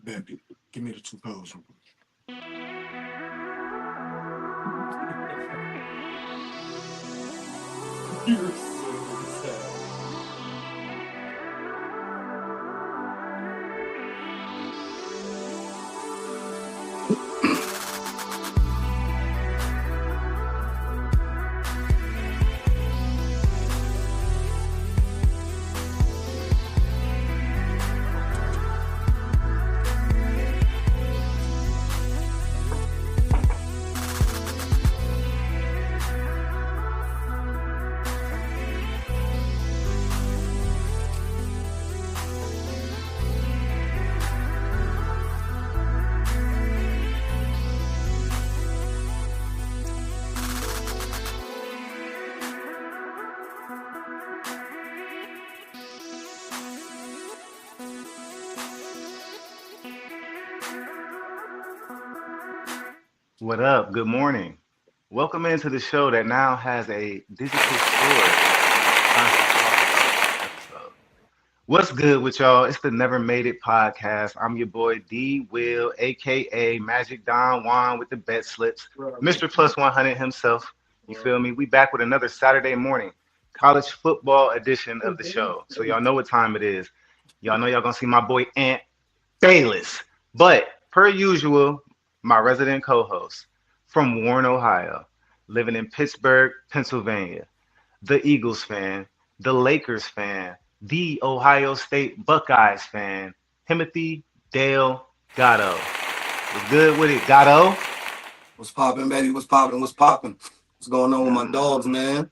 Baby, give me the two pills. You're so sad. What up? Good morning. Welcome into the show that now has a digital sword constantly talking about each episode. What's good with y'all? It's the Never Made It podcast. I'm your boy D Will, aka Magic Don Juan with the bet slips, Mr. Plus 100 himself. You feel me? We back with another Saturday morning college football edition of the show. So y'all know what time it is. Y'all know y'all gonna see my boy Ant Bayless. But per usual, my resident co-host from Warren, Ohio, living in Pittsburgh, Pennsylvania, the Eagles fan, the Lakers fan, the Ohio State Buckeyes fan, Timothy Dale Gatto. What's good with it, Gatto? What's poppin', baby? What's poppin'? What's poppin'? What's going on with my dogs, man?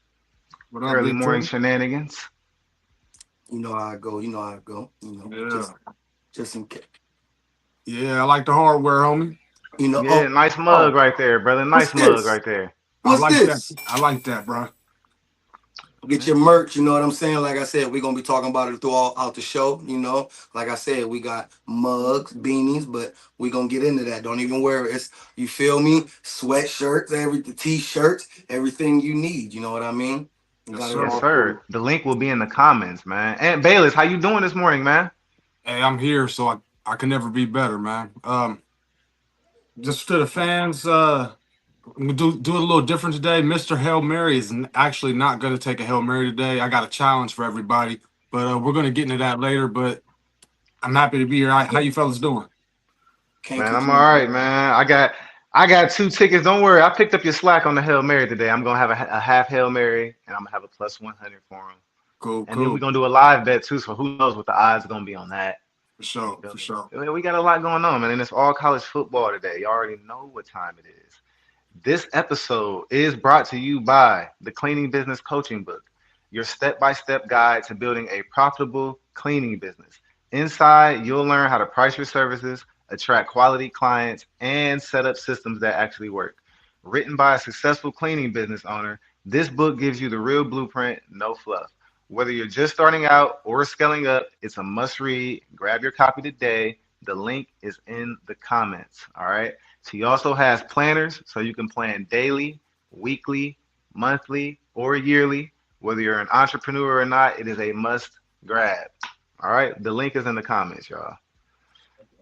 What up, Early Big morning Tim? shenanigans. You know how I go. You know how I go. Yeah. Just in case. Yeah, I like the hardware, homie. Yeah, nice mug right there, brother. What's Nice mug this? right there. I What's like that. this? I like that, bro. Get your merch. You know what I'm saying? Like I said, we're gonna be talking about it throughout the show. Like I said, we got mugs, beanies, but we gonna get into that. Don't even wear it. It's, you feel me? Sweatshirts, the t-shirts, everything you need. You know what I mean? We Yes, got it sir. Yes, all for sir. you. The link will be in the comments, man. And Bayless, how you doing this morning, man? Hey, I'm here, so I can never be better, man. Just to the fans, we do it a little different today. Mr. Hail Mary is actually not going to take a Hail Mary today. I got a challenge for everybody, but we're going to get into that later. But I'm happy to be here. How you fellas doing? Can't Man, I'm complain. all right, man. I got two tickets. Don't worry. I picked up your slack on the Hail Mary today. I'm gonna have a half Hail Mary, and I'm gonna have a plus 100 for him. Cool, And then we're cool. gonna do a live bet too. So who knows what the odds are gonna be on that? For You sure, feel for me? sure. We got a lot going on, man. And it's all college football today. You already know what time it is. This episode is brought to you by the Cleaning Business Coaching Book, your step-by-step guide to building a profitable cleaning business. Inside, you'll learn how to price your services, attract quality clients, and set up systems that actually work. Written by a successful cleaning business owner, this book gives you the real blueprint, no fluff. Whether you're just starting out or scaling up, it's a must read. Grab your copy today. The link is in the comments. All right. She also has planners so you can plan daily, weekly, monthly, or yearly. Whether you're an entrepreneur or not, it is a must grab. All right. The link is in the comments, y'all.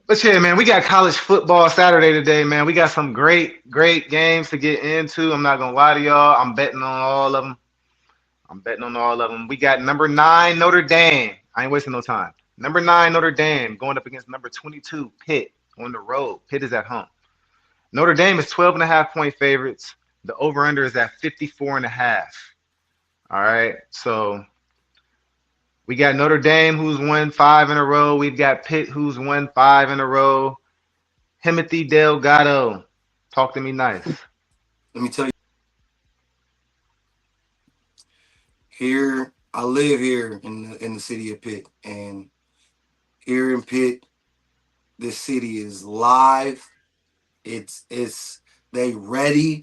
But yeah, man, we got college football Saturday today, man. We got some great games to get into. I'm not gonna lie to y'all. I'm betting on all of them. I'm betting on all of them. We got number 9 Notre Dame. I ain't wasting no time. Number 9 Notre Dame going up against number 22 Pitt on the road. Pitt is at home. Notre Dame is 12 and a half point favorites. The over under is at 54 and a half. All right. So we got Notre Dame who's won 5 in a row. We've got Pitt who's won 5 in a row. Timothy Delgado. Talk to me nice. Let me tell you, here I live here in the city of Pitt, and here in Pitt, this city is live. It's they ready.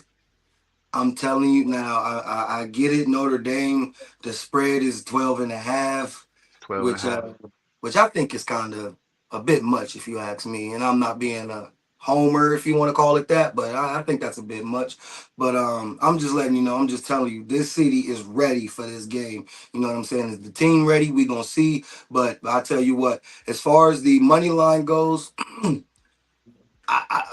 I'm telling you now. I get it. Notre Dame. The spread is 12 and a half, 12 and a which half. which I think is kind of a bit much if you ask me. And I'm not being homer, if you want to call it that, but I think that's a bit much. But I'm just letting you know. I'm just telling you, this city is ready for this game. You know what I'm saying? Is the team ready? We gonna see. But I tell you what, as far as the money line goes,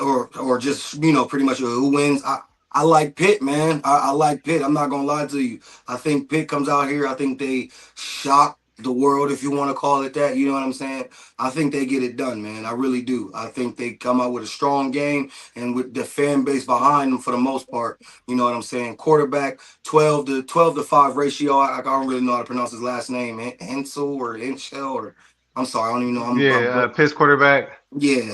or just pretty much who wins. I like Pitt, man. I like Pitt. I'm not gonna lie to you. I think Pitt comes out here. I think they shock the world, if you want to call it that. You know what I'm saying? I think they get it done, man. I really do. I think they come out with a strong game and with the fan base behind them for the most part. You know what I'm saying? Quarterback 12-5 ratio. I don't really know how to pronounce his last name. Ansel or Enchel or I'm sorry, I don't even know. Pitt's quarterback. Yeah,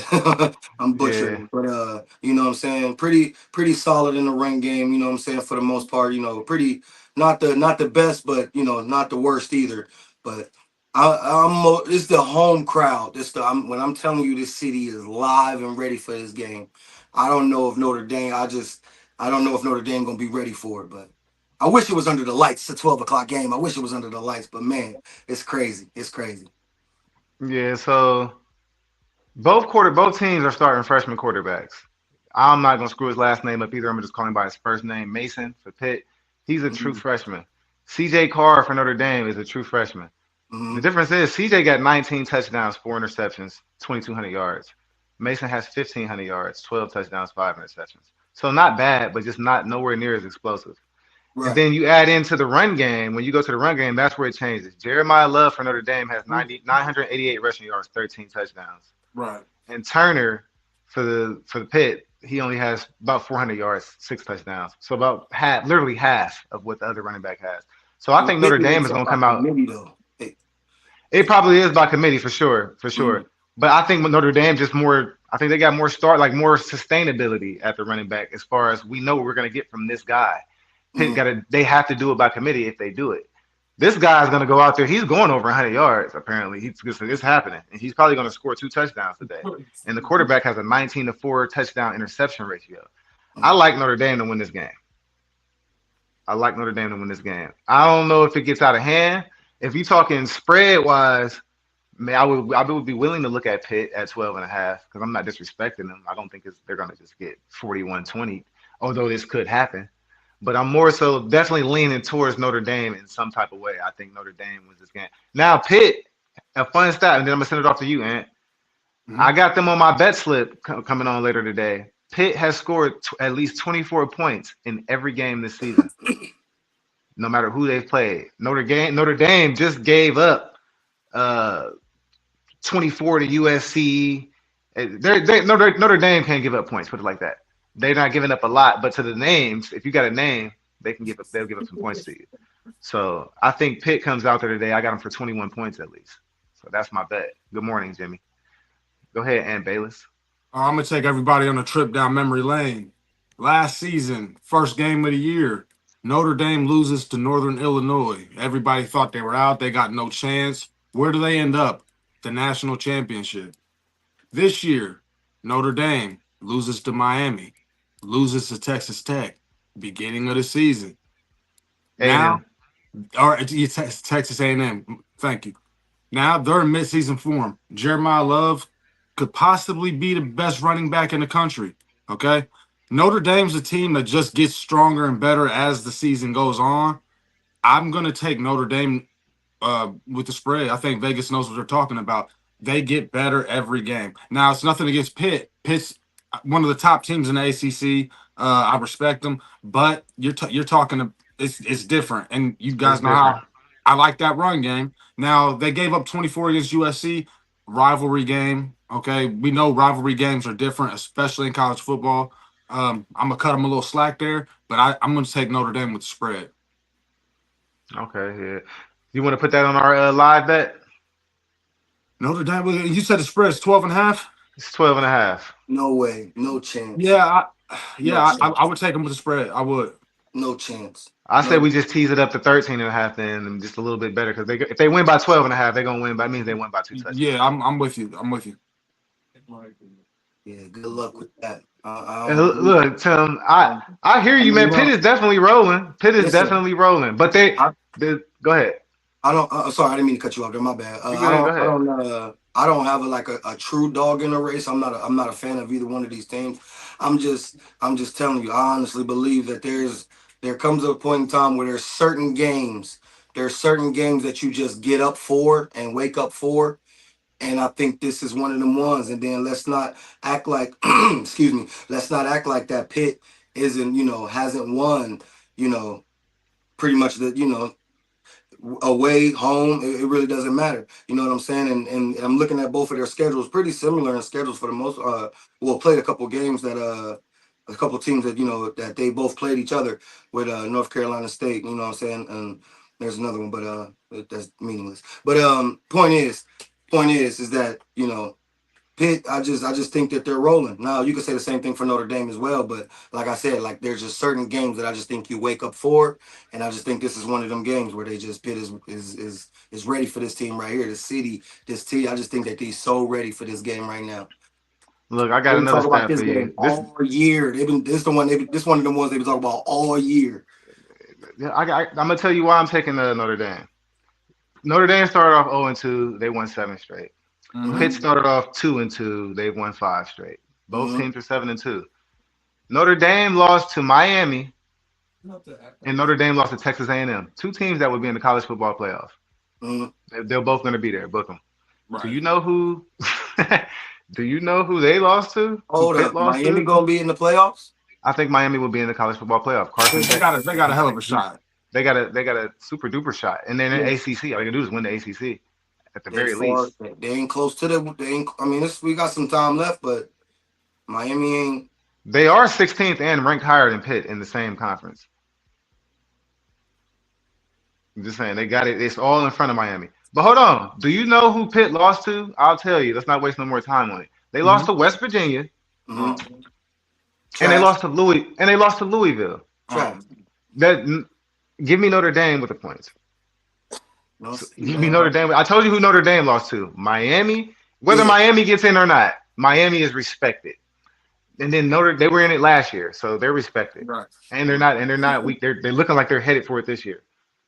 I'm Yeah. butchering, but you know what I'm saying? Pretty solid in the run game, you know what I'm saying, for the most part, pretty not the best, but not the worst either. But it's the home crowd. When I'm telling you this city is live and ready for this game. I don't know if Notre Dame, I don't know if Notre Dame gonna be ready for it, but I wish it was under the lights. It's a 12 o'clock game. I wish it was under the lights, but man, it's crazy. It's crazy. Yeah, so both teams are starting freshman quarterbacks. I'm not gonna screw his last name up either. I'm gonna just call him by his first name, Mason for Pitt. He's a true Mhm. freshman. CJ Carr for Notre Dame is a true freshman. The Mhm. difference is CJ got 19 touchdowns, 4 interceptions, 2,200 yards. Mason has 1,500 yards, 12 touchdowns, 5 interceptions. So not bad, but just not nowhere near as explosive. And Right. then you add into the run game. When you go to the run game, that's where it changes. Jeremiah Love for Notre Dame has 988 rushing yards, 13 touchdowns. Right. And Turner for the Pitt, he only has about 400 yards, 6 touchdowns. So about half, literally half of what the other running back has. So I Well, think Notre maybe they Dame is jump going to out come the out. committee though. It probably is by committee for sure, for Mhm. sure. But I think with Notre Dame just more. I think they got more more sustainability at the running back as far as we know what we're going to get from this guy. Pitt Mhm. got to. They have to do it by committee if they do it. This guy's going to go out there. He's going over 100 yards. Apparently, it's happening, and he's probably going to score 2 touchdowns today. And the quarterback has a 19-4 touchdown interception ratio. I Mhm. like Notre Dame to win this game. I like Notre Dame to win this game. I don't know if it gets out of hand. If you're talking spread wise, man, I would be willing to look at Pitt at 12.5 because I'm not disrespecting them. I don't think they're going to just get 41-20, although this could happen. But I'm more so definitely leaning towards Notre Dame in some type of way. I think Notre Dame wins this game. Now, Pitt, a fun stat, and then I'm going to send it off to you, Ant. I Mhm. got them on my bet slip coming on later today. Pitt has scored at least 24 points in every game this season, no matter who they've played. Notre Dame just gave up uh, 24 to USC. Notre Dame can't give up points. Put it like that. They're not giving up a lot, but to the names, if you got a name, they'll give up some points to you. So I think Pitt comes out there today. I got them for 21 points at least. So that's my bet. Good morning, Jimmy. Go ahead, Aunt Bayless. I'm gonna take everybody on a trip down memory lane. Last season, first game of the year, Notre Dame loses to Northern Illinois. Everybody thought they were out. They got no chance. Where do they end up? The national championship. This year, Notre Dame loses to Miami, loses to Texas Tech, beginning of the season. Now, A&M. or Texas A&M. Thank you. Now they're in midseason form. Jeremiah Love could possibly be the best running back in the country. Okay. Notre Dame's a team that just gets stronger and better as the season goes on. I'm going to take Notre Dame with the spread. I think Vegas knows what they're talking about. They get better every game. Now, it's nothing against Pitt. Pitt's one of the top teams in the ACC. I respect them, but you're talking. It's different, and you It's guys know different. how I like that run game. Now they gave up 24 against USC, rivalry game. Okay, we know rivalry games are different, especially in college football. I'm gonna cut them a little slack there, but I'm gonna take Notre Dame with the spread. Okay, yeah. You want to put that on our live bet? Notre Dame. You said the spread is 12 and a half. It's 12.5. No way. No chance. Yeah, No I chance. would take them with the spread. I would. No chance. I say No. we just tease it up to 13.5 then and just a little bit better because if they win by 12.5, they're gonna win by means they win by 2 touchdowns. Yeah, I'm with you. I'm with you. Yeah. Good luck with that. And look, Tim, I hear I you, mean, man. Pitt is definitely rolling. Pitt is listen. definitely rolling. But I, go ahead. I don't. Sorry, I didn't mean to cut you off there. My bad. You go ahead. Go I ahead. don't. I don't have a true dog in the race. I'm not a fan of either one of these teams. I'm just telling you. I honestly believe that there comes a point in time where there's certain games that you just get up for and wake up for. And I think this is one of them ones. And then let's not act like, excuse me, let's not act like that Pitt isn't, hasn't won, pretty much away, home. It really doesn't matter. You know what I'm saying? And I'm looking at both of their schedules, pretty similar in schedules for the most. Played a couple games that a couple teams that that they both played each other with North Carolina State. You know what I'm saying? And there's another one, but that's meaningless. But point is that Pitt, I just think that they're rolling. Now you could say the same thing for Notre Dame as well, but like I said, like there's just certain games that I just think you wake up for, and I just think this is one of them games where Pitt is ready for this team right here, the city, this team. I just think that they're so ready for this game right now. Look, I got They another talk about stat this for game you. This, all year. This one of them ones they've been talking about all year. I'm gonna tell you why I'm taking Notre Dame. Notre Dame started off 0-2. They won 7 straight. Mhm. Pitt started off 2-2. They've won 5 straight. Both Mhm. teams are 7-2. Notre Dame lost to Miami, and Notre Dame lost to Texas A&M. 2 teams that would be in the college football playoff. Mhm. They're both going to be there. Book them. Do Right. you know who? Do you know who they lost to? Hold Who Pitt up, lost Miami to? gonna be in the playoffs? I think Miami will be in the college football playoff. Carson They Beck. got a hell of a shot. They got a super duper shot, and then in Yeah. ACC, all you can do is win the ACC at the They very far. least. They ain't close to the. They ain't. I mean, we got some time left, but Miami ain't. They are 16th and ranked higher than Pitt in the same conference. I'm just saying they got it. It's all in front of Miami. But hold on, do you know who Pitt lost to? I'll tell you. Let's not waste no more time on it. They lost to West Virginia, Mhm. and they Trash. lost to Louisville. Trash. That give me Notre Dame with the points. No, Give me Notre Dame. I told you who Notre Dame lost to. Miami. Whether Yeah. Miami gets in or not, Miami is respected. And then they were in it last year, so they're respected. Right. And they're not weak. They're looking like they're headed for it this year.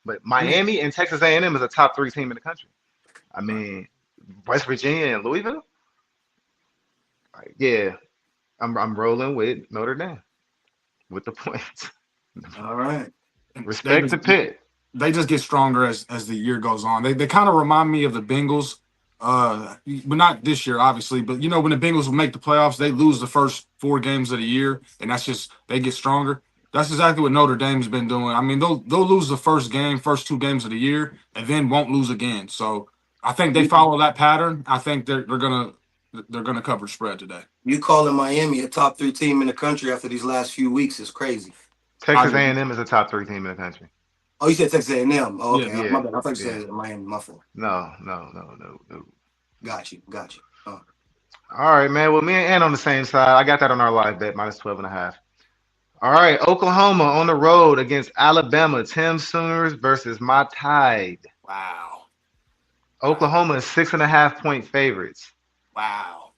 But Miami and Texas A&M is a top 3 team in the country. I mean, West Virginia and Louisville. Yeah, I'm rolling with Notre Dame with the points. All right. Respect to Pitt. They just get stronger as the year goes on. They kind of remind me of the Bengals, but not this year, obviously. But when the Bengals will make the playoffs, they lose the first 4 games of the year, and that's just they get stronger. That's exactly what Notre Dame's been doing. I mean, they'll lose the first 2 games of the year, and then won't lose again. So I think they follow that pattern. I think they're gonna cover spread today. You calling Miami a top 3 team in the country after these last few weeks is crazy. Texas A&M is a top 3 team in the country. Oh, you said Texas A&M. Oh, okay. Yeah, My bad. I thought you yeah. said Miami. My fault. No. Got you. All right, man. Well, me and Ann on the same side. I got that on our live bet, minus 12.5. All right, Oklahoma on the road against Alabama. Tim Sooners versus my Tide. Wow. Oklahoma is 6.5-point favorites. Wow.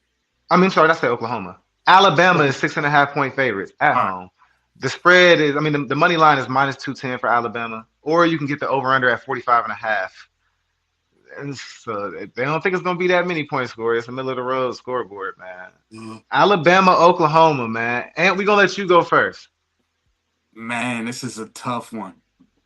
I mean, sorry, that's Oklahoma. Alabama is 6.5-point favorites at home. The spread is, the money line is minus 210 for Alabama, or you can get the over/under at 45.5. And so they don't think it's going to be that many point score. It's a middle of the road scoreboard, man. Mm-hmm. Alabama, Oklahoma, man. And we're going to let you go first. Man, this is a tough one.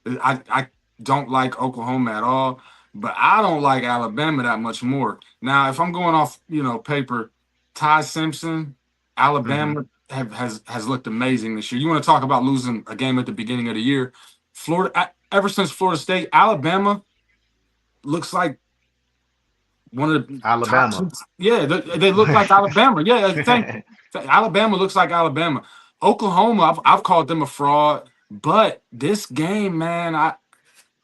I don't like Oklahoma at all, but I don't like Alabama that much more. Now, if I'm going off, paper, Ty Simpson, Alabama has looked amazing this year. You want to talk about losing a game at the beginning of the year? Florida, ever since Florida State, Alabama looks like one of the Alabama. They look like Alabama. Yeah, Alabama looks like Alabama. Oklahoma, I've called them a fraud, but this game, man, I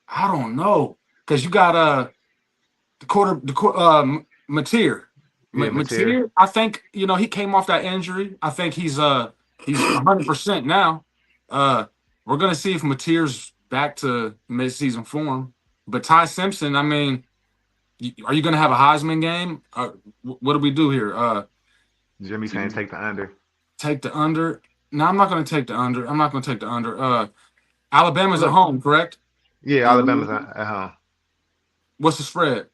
don't know, because you got Mateer. Mateer, I think he came off that injury. I think he's 100% now. We're gonna see if Mateer's back to mid-season form. But Ty Simpson, are you gonna have a Heisman game? What do we do here? Jimmy's saying take the under. Take the under. No, I'm not gonna take the under. Alabama's at home, correct? Yeah, Alabama's at home. What's the spread?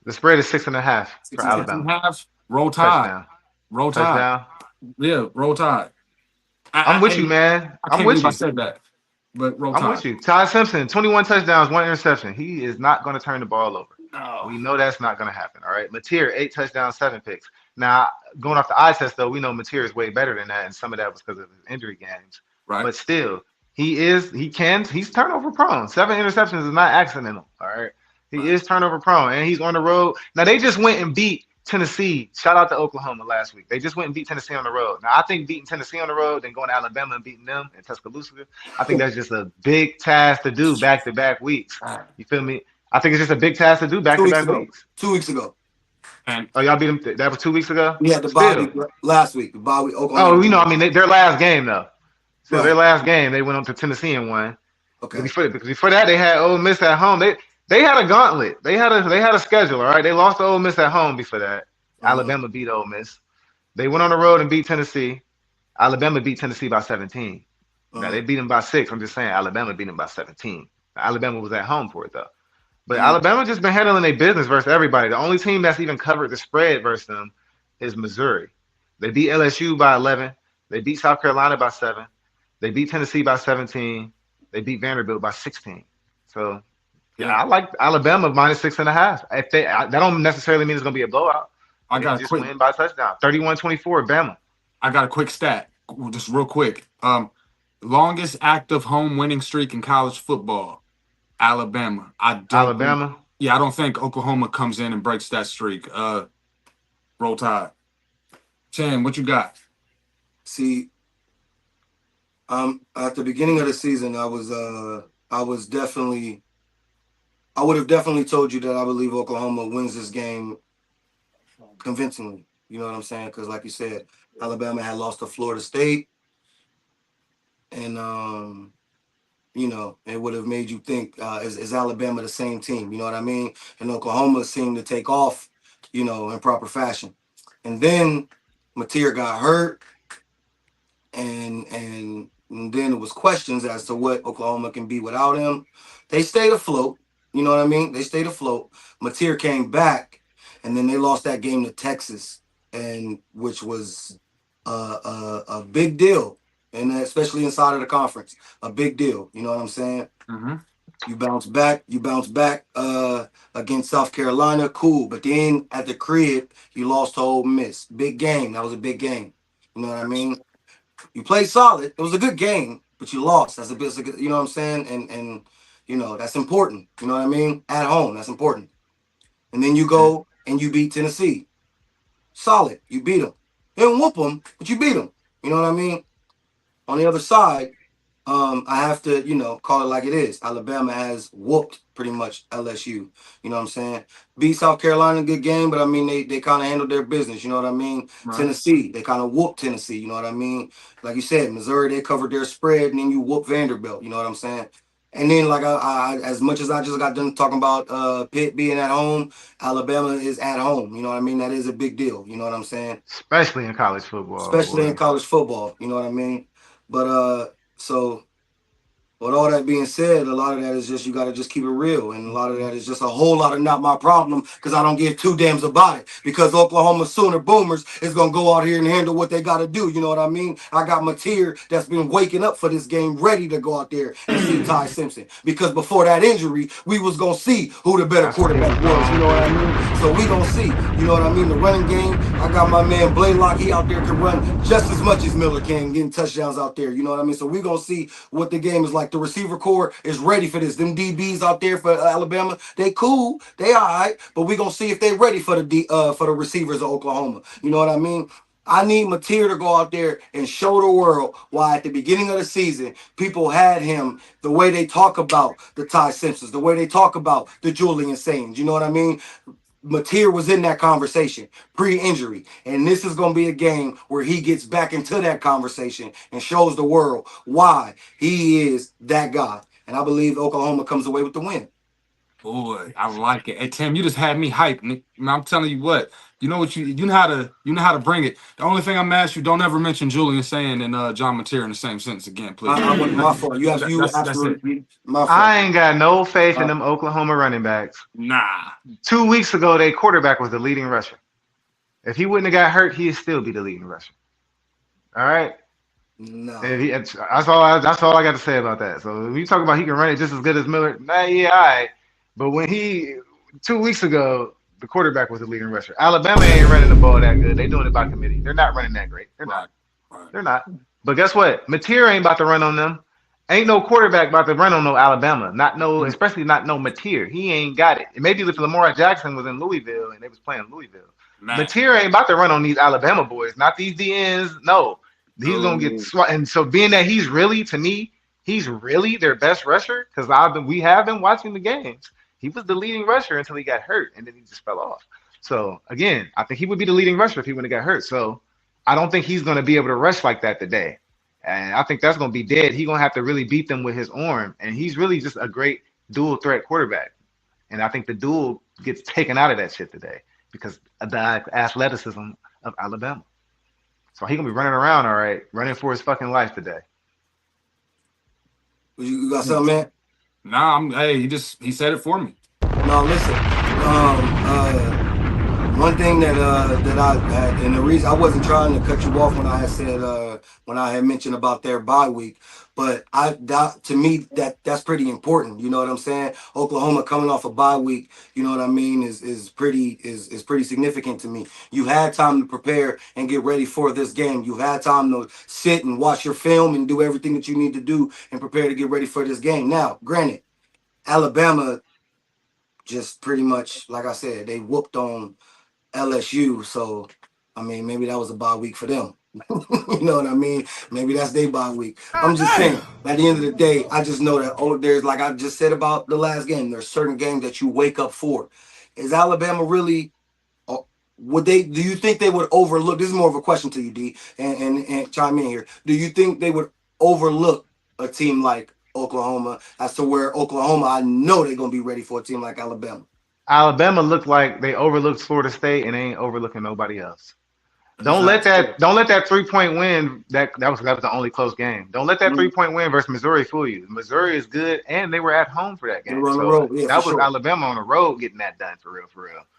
The spread is 6.5 for 6.5. Alabama. 6.5. Roll Tide. Touchdown. Roll Tide. Touchdown. Yeah, Roll Tide. I'm with you, man. I I'm can't with believe I you. said that. But Roll I'm Tide. with you. Ty Simpson, 21 touchdowns, 1 interception. He is not going to turn the ball over. No. We know that's not going to happen. All right. Mateer, 8 touchdowns, 7 picks. Now, going off the eye test, though, we know Mateer is way better than that, and some of that was because of his injury games. Right. But still, he's turnover prone. 7 interceptions is not accidental. All right. He is turnover prone, and he's on the road. Now, they just went and beat Tennessee. Shout out to Oklahoma last week. They just went and beat Tennessee on the road. Now, I think beating Tennessee on the road and going to Alabama and beating them in Tuscaloosa, I think that's just a big task to do back-to-back weeks. You feel me? I think it's just a big task to do back-to-back weeks. 2 weeks ago. And Oh, y'all beat them. That was 2 weeks ago. We had the bye week last week. The bye week. Oklahoma. Oh, you know, I mean, their last game though. So Right. their last game, they went up to Tennessee and won. Okay. Because before that, they had Ole Miss at home. They had a gauntlet. They had a schedule. All right, they lost to Ole Miss at home before that. Alabama beat Ole Miss. They went on the road and beat Tennessee. Alabama beat Tennessee by 17. Now they beat them by 6. I'm just saying Alabama beat them by 17. Alabama was at home for it though. But Alabama just been handling their business versus everybody. The only team that's even covered the spread versus them is Missouri. They beat LSU by 11. They beat South Carolina by 7. They beat Tennessee by 17. They beat Vanderbilt by 16. So, yeah, I like Alabama minus 6.5. That don't necessarily mean it's going to be a blowout. I got just win by touchdown. 31-24, Bama. I got a quick stat, just real quick. Longest active home winning streak in college football, Alabama. I don't think Oklahoma comes in and breaks that streak. Roll Tide. Chan, what you got? See, at the beginning of the season, I would have definitely told you that I believe Oklahoma wins this game convincingly. You know what I'm saying? Because, like you said, Alabama had lost to Florida State, and you know, it would have made you think, is Alabama the same team? You know what I mean? And Oklahoma seemed to take off, you know, in proper fashion. And then Mateer got hurt, and then it was questions as to what Oklahoma can be without him. They stayed afloat. You know what I mean? They stayed afloat. Mateer came back, and then they lost that game to Texas, and which was a big deal. And especially inside of the conference, a big deal. You know what I'm saying? Mm-hmm. You bounce back against South Carolina, cool. But then at the crib, you lost to Ole Miss. Big game. That was a big game. You know what I mean? You played solid. It was a good game, but you lost. That's a bit, you know what I'm saying? And you know, that's important. You know what I mean? At home, that's important. And then you go and you beat Tennessee. Solid. You beat them. You didn't whoop them, but you beat them. You know what I mean? On the other side, I have to, you know, call it like it is. Alabama has whooped pretty much LSU. You know what I'm saying? Beat South Carolina, good game, but I mean, they kind of handled their business. You know what I mean? Right. Tennessee, they kind of whooped Tennessee. You know what I mean? Like you said, Missouri, they covered their spread, and then you whoop Vanderbilt. You know what I'm saying? And then, like, I as much as I just got done talking about Pitt being at home, Alabama is at home. You know what I mean? That is a big deal. You know what I'm saying? Especially in college football. Especially in college football. You know what I mean? But so with all that being said, a lot of that is just, you got to just keep it real. And a lot of that is just a whole lot of not my problem, because I don't give two damns about it. Because Oklahoma Sooner Boomers is going to go out here and handle what they got to do. You know what I mean? I got Mateer that's been waking up for this game, ready to go out there and see Ty Simpson. Because before that injury, we was going to see who the better quarterback was. You know what I mean? So we going to see. You know what I mean? The running game, I got my man Blaylock. He out there can run just as much as Miller can, getting touchdowns out there. You know what I mean? So we going to see what the game is like. The receiver core is ready for this. Them DBs out there for Alabama, they cool, they all right, but we gonna see if they ready for the receivers of Oklahoma. You know what I mean? I need Mateer to go out there and show the world why at the beginning of the season people had him the way they talk about the Ty Simpsons, the way they talk about the Julian Sains. You know what I mean? Mateer was in that conversation pre-injury, and this is going to be a game where he gets back into that conversation and shows the world why he is that guy. And I believe Oklahoma comes away with the win. Boy, I like it. Hey Tim, you just had me hyped. Nick. I'm telling you what. You know what you know how to bring it. The only thing I'm asking you, don't ever mention Julian Sand and John Mateer in the same sentence again, please. I wasn't my fault. You That's it. absolutely my fault. I ain't got no faith in them Oklahoma running backs. Nah. 2 weeks ago, their quarterback was the leading rusher. If he wouldn't have got hurt, he'd still be the leading rusher. All right. No. That's all I got to say about that. So when you talk about he can run it just as good as Miller, yeah, all right. But when 2 weeks ago, the quarterback was the leading rusher. Alabama ain't running the ball that good. They doing it by committee. They're not running that great. They're not. Right. They're not. But guess what? Mateer ain't about to run on them. Ain't no quarterback about to run on no Alabama. Especially not no Mateer. He ain't got it. Maybe if Lamar Jackson was in Louisville and they was playing Louisville. Man. Mateer ain't about to run on these Alabama boys. Not these DNs. No. He's gonna get swat. And so being that he's really their best rusher, because we have been watching the games. He was the leading rusher until he got hurt, and then he just fell off. So again, I think he would be the leading rusher if he wouldn't have got hurt. So I don't think he's gonna be able to rush like that today. And I think that's gonna be dead. He's gonna have to really beat them with his arm. And he's really just a great dual threat quarterback. And I think the dual gets taken out of that shit today because of the athleticism of Alabama. So he's gonna be running around, all right, running for his fucking life today. You got something, man? Nah, he said it for me. No, listen. One thing that I had, and the reason I wasn't trying to cut you off when I had said when I had mentioned about their bye week, but to me that's pretty important. You know what I'm saying? Oklahoma coming off a bye week, you know what I mean, is pretty significant to me. You had time to prepare and get ready for this game. You had time to sit and watch your film and do everything that you need to do and prepare to get ready for this game. Now, granted, Alabama just pretty much, like I said, they whooped on LSU. So, I mean, maybe that was a bye week for them. You know what I mean? Maybe that's their bye week. I'm just saying, at the end of the day, I just know that there's, like I just said about the last game, there's certain games that you wake up for. Is Alabama really, do you think they would overlook, this is more of a question to you, D, and chime in here. Do you think they would overlook a team like Oklahoma as to where Oklahoma, I know they're going to be ready for a team like Alabama? Alabama looked like they overlooked Florida State and they ain't overlooking nobody else. Don't let that 3-point win that was the only close game. Don't let that 3-point win versus Missouri fool you. Missouri is good and they were at home for that game. They were on the road. Yeah, that was sure. Alabama on the road getting that done for real.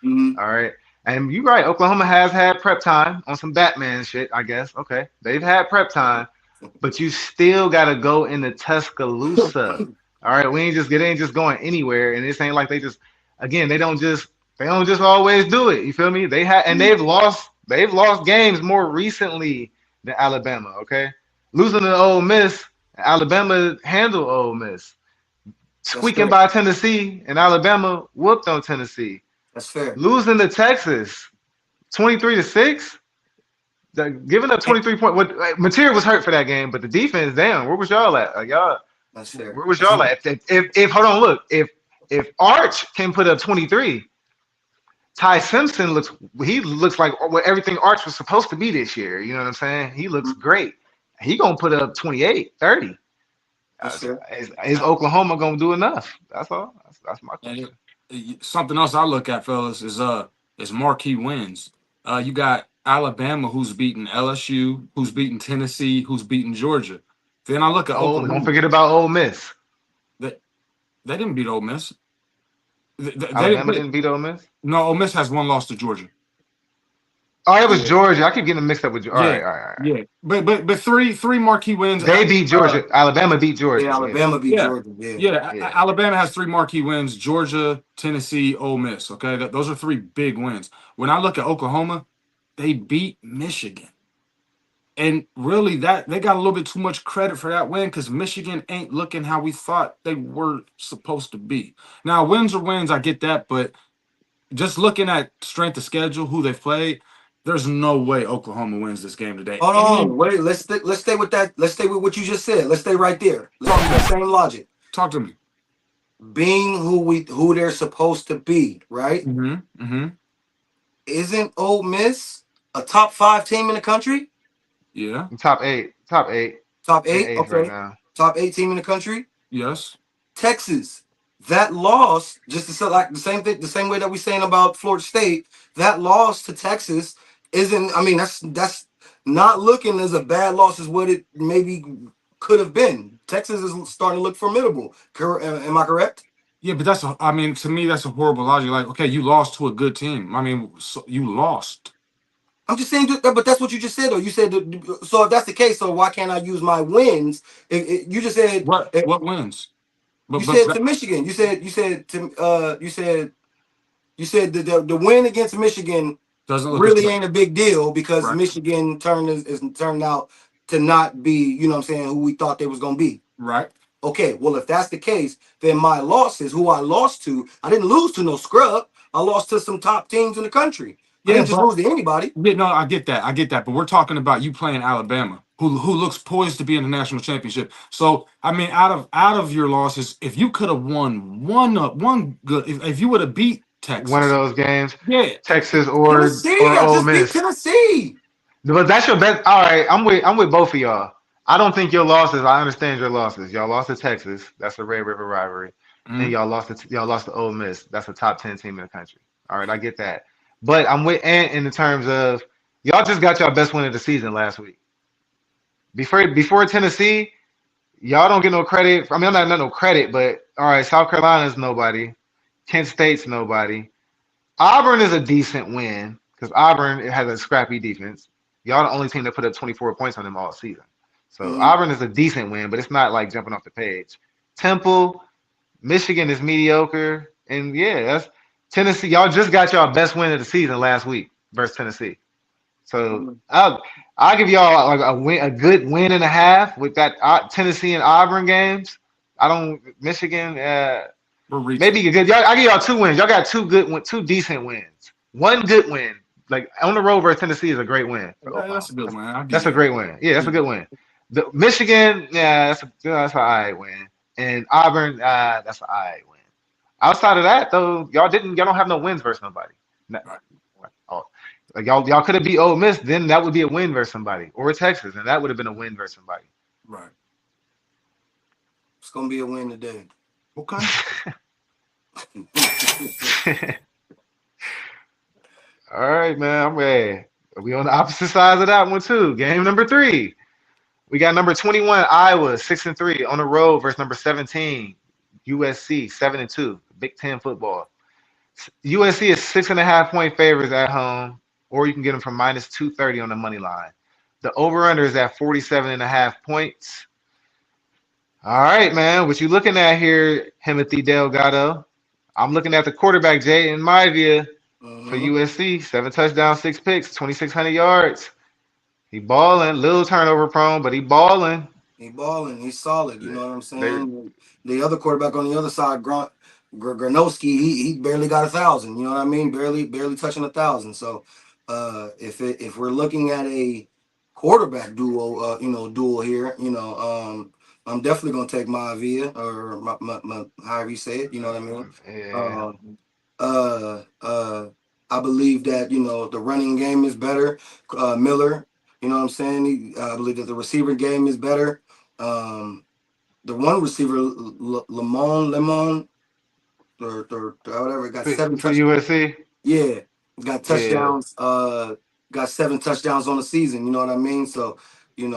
Mm-hmm. All right. And you're right, Oklahoma has had prep time on some Batman shit, I guess. Okay. They've had prep time, but you still gotta go into Tuscaloosa. All right. It ain't just going anywhere. And this ain't like they don't just always do it. You feel me? They've lost games more recently than Alabama. Okay, losing to Ole Miss, Alabama handled Ole Miss. Squeaking by Tennessee, and Alabama whooped on Tennessee. That's fair. Losing to Texas, 23-6. Giving up 23 points. What Mateer was hurt for that game, but the defense, damn, where was y'all at? That's fair. Where was y'all at? If hold on, look, if Arch can put up 23, Ty Simpson looks like everything Arch was supposed to be this year. You know what I'm saying? He looks great. He gonna put up 28, 30. Is Oklahoma gonna do enough? That's all. That's my question. Something else I look at, fellas, is marquee wins. You got Alabama, who's beaten LSU, who's beaten Tennessee, who's beaten Georgia. Then I look at Oklahoma. Don't forget about Ole Miss. They didn't beat Ole Miss. Alabama didn't beat Ole Miss? No, Ole Miss has one loss to Georgia. Oh, it was Georgia. I keep getting them mixed up with Georgia. All right. Yeah, but three marquee wins. They beat Georgia. Alabama beat Georgia. Yeah, Alabama beat Georgia. Yeah. Alabama has 3 marquee wins: Georgia, Tennessee, Ole Miss. Okay, those are 3 big wins. When I look at Oklahoma, they beat Michigan. And really, that they got a little bit too much credit for that win because Michigan ain't looking how we thought they were supposed to be. Now, wins are wins, I get that, but just looking at strength of schedule, who they played, there's no way Oklahoma wins this game today. Hold on, wait. Let's stay with that. Let's stay with what you just said. Let's stay right there. Let's use the same logic. Talk to me. Being who they're supposed to be, right? Mm-hmm. Isn't Ole Miss a top 5 team in the country? Yeah. Top eight. Top 8? Okay. Right now. Top 8 team in the country? Yes. Texas, that loss, just to say like the same thing, the same way that we're saying about Florida State, that loss to Texas isn't. I mean, that's not looking as a bad loss as what it maybe could have been. Texas is starting to look formidable. Am I correct? Yeah, but I mean, to me, that's a horrible logic. Like, okay, you lost to a good team. I mean, so you lost. I'm just saying, but that's what you just said, though. You said, so if that's the case, so why can't I use my wins? You just said, What wins? you But said to Michigan. You said the win against Michigan doesn't look really ain't a big deal because right. Michigan turned out to not be, you know what I'm saying, who we thought they was gonna be. Right. Okay, well, if that's the case, then my losses, who I lost to, I didn't lose to no scrub. I lost to some top teams in the country. I didn't just lose to anybody. Yeah, no, I get that. But we're talking about you playing Alabama, who looks poised to be in the national championship. So I mean, out of your losses, if you could have won one good, if you would have beat Texas, one of those games, yeah, Texas or Tennessee, or I Ole just beat Miss. Tennessee. But that's your best. All right, I'm with both of y'all. I don't think your losses. I understand your losses. Y'all lost to Texas. That's a Red River rivalry, and y'all lost to Ole Miss. That's a top 10 team in the country. All right, I get that. But I'm with Ant in the terms of y'all just got your best win of the season last week. Before Tennessee, y'all don't get no credit. I mean, I'm not no credit, but all right, South Carolina's nobody. Kent State's nobody. Auburn is a decent win because Auburn has a scrappy defense. Y'all the only team that put up 24 points on them all season. So Auburn is a decent win, but it's not like jumping off the page. Temple, Michigan is mediocre, and yeah, that's Tennessee. Y'all just got y'all best win of the season last week versus Tennessee. So I'll give y'all like a good win and a half with that Tennessee and Auburn games. Michigan. Maybe good. I give y'all 2 wins. Y'all got 2 decent wins. One good win, like on the road versus Tennessee, is a great win. That's a good win. That's a great win. Yeah, that's a good win. The Michigan, yeah, that's an all right win. And Auburn, that's an all right win. Outside of that, though, y'all don't have no wins versus nobody. Like y'all could have beat Ole Miss, then that would be a win versus somebody, or Texas, and that would have been a win versus somebody. Right. It's gonna be a win today. Okay. All right, man. I'm ready. We on the opposite sides of that one too. Game number 3. We got number 21, Iowa, 6-3 on the road versus number 17, USC, 7-2, Big Ten football. USC is 6.5-point favorites at home, or you can get them from -230 on the money line. The over/under is at 47.5 points. All right, man. What you looking at here, Timothy Delgado? I'm looking at the quarterback, Jay, in my view, for USC. 7 touchdowns, 6 picks, 2,600 yards. He balling, little turnover prone, but he balling. He balling. He's solid. You know what I'm saying? The other quarterback on the other side, Gronowski, he barely got 1,000. You know what I mean? Barely touching 1,000. So if we're looking at a quarterback duo, duel here, I'm definitely gonna take Maivia or my however you say it. You know what I mean? Yeah. I believe that the running game is better. Miller, you know what I'm saying? I believe that the receiver game is better. The one receiver, Lemon, or whatever, got 7 for touchdowns. USC. Yeah, got touchdowns. Got 7 touchdowns on the season. You know what I mean? So and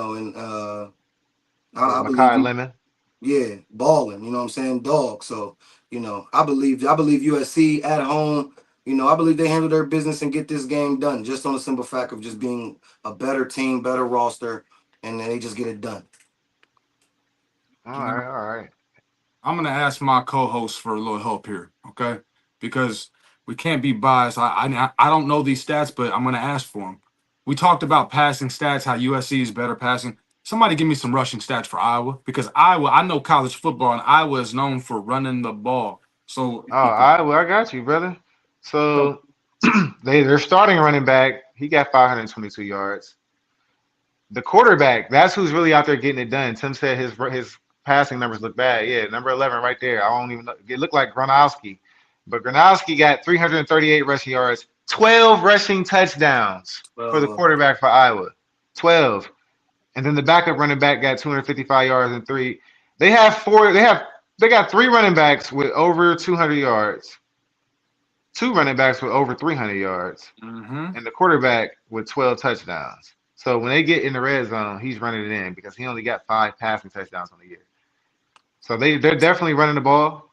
I believe Lemon. Yeah, balling. You know what I'm saying? Dog. So I believe USC at home. I believe they handle their business and get this game done just on the simple fact of just being a better team, better roster, and then they just get it done. All right. I'm gonna ask my co-host for a little help here, okay? Because we can't be biased. I don't know these stats, but I'm gonna ask for them. We talked about passing stats, how USC is better passing. Somebody give me some rushing stats for Iowa, because I know college football, and Iowa is known for running the ball. So Iowa, I got you, brother. So they're starting running back. He got 522 yards. The quarterback, that's who's really out there getting it done. Tim said his passing numbers look bad. Yeah, number 11 right there. I don't even know. It looked like Gronowski. But Gronowski got 338 rushing yards, 12 rushing touchdowns for the quarterback for Iowa. 12. And then the backup running back got 255 yards and 3. They have They got 3 running backs with over 200 yards, 2 running backs with over 300 yards, Mm-hmm. and the quarterback with 12 touchdowns. So when they get in the red zone, he's running it in because he only got 5 passing touchdowns on the year. So they're definitely running the ball.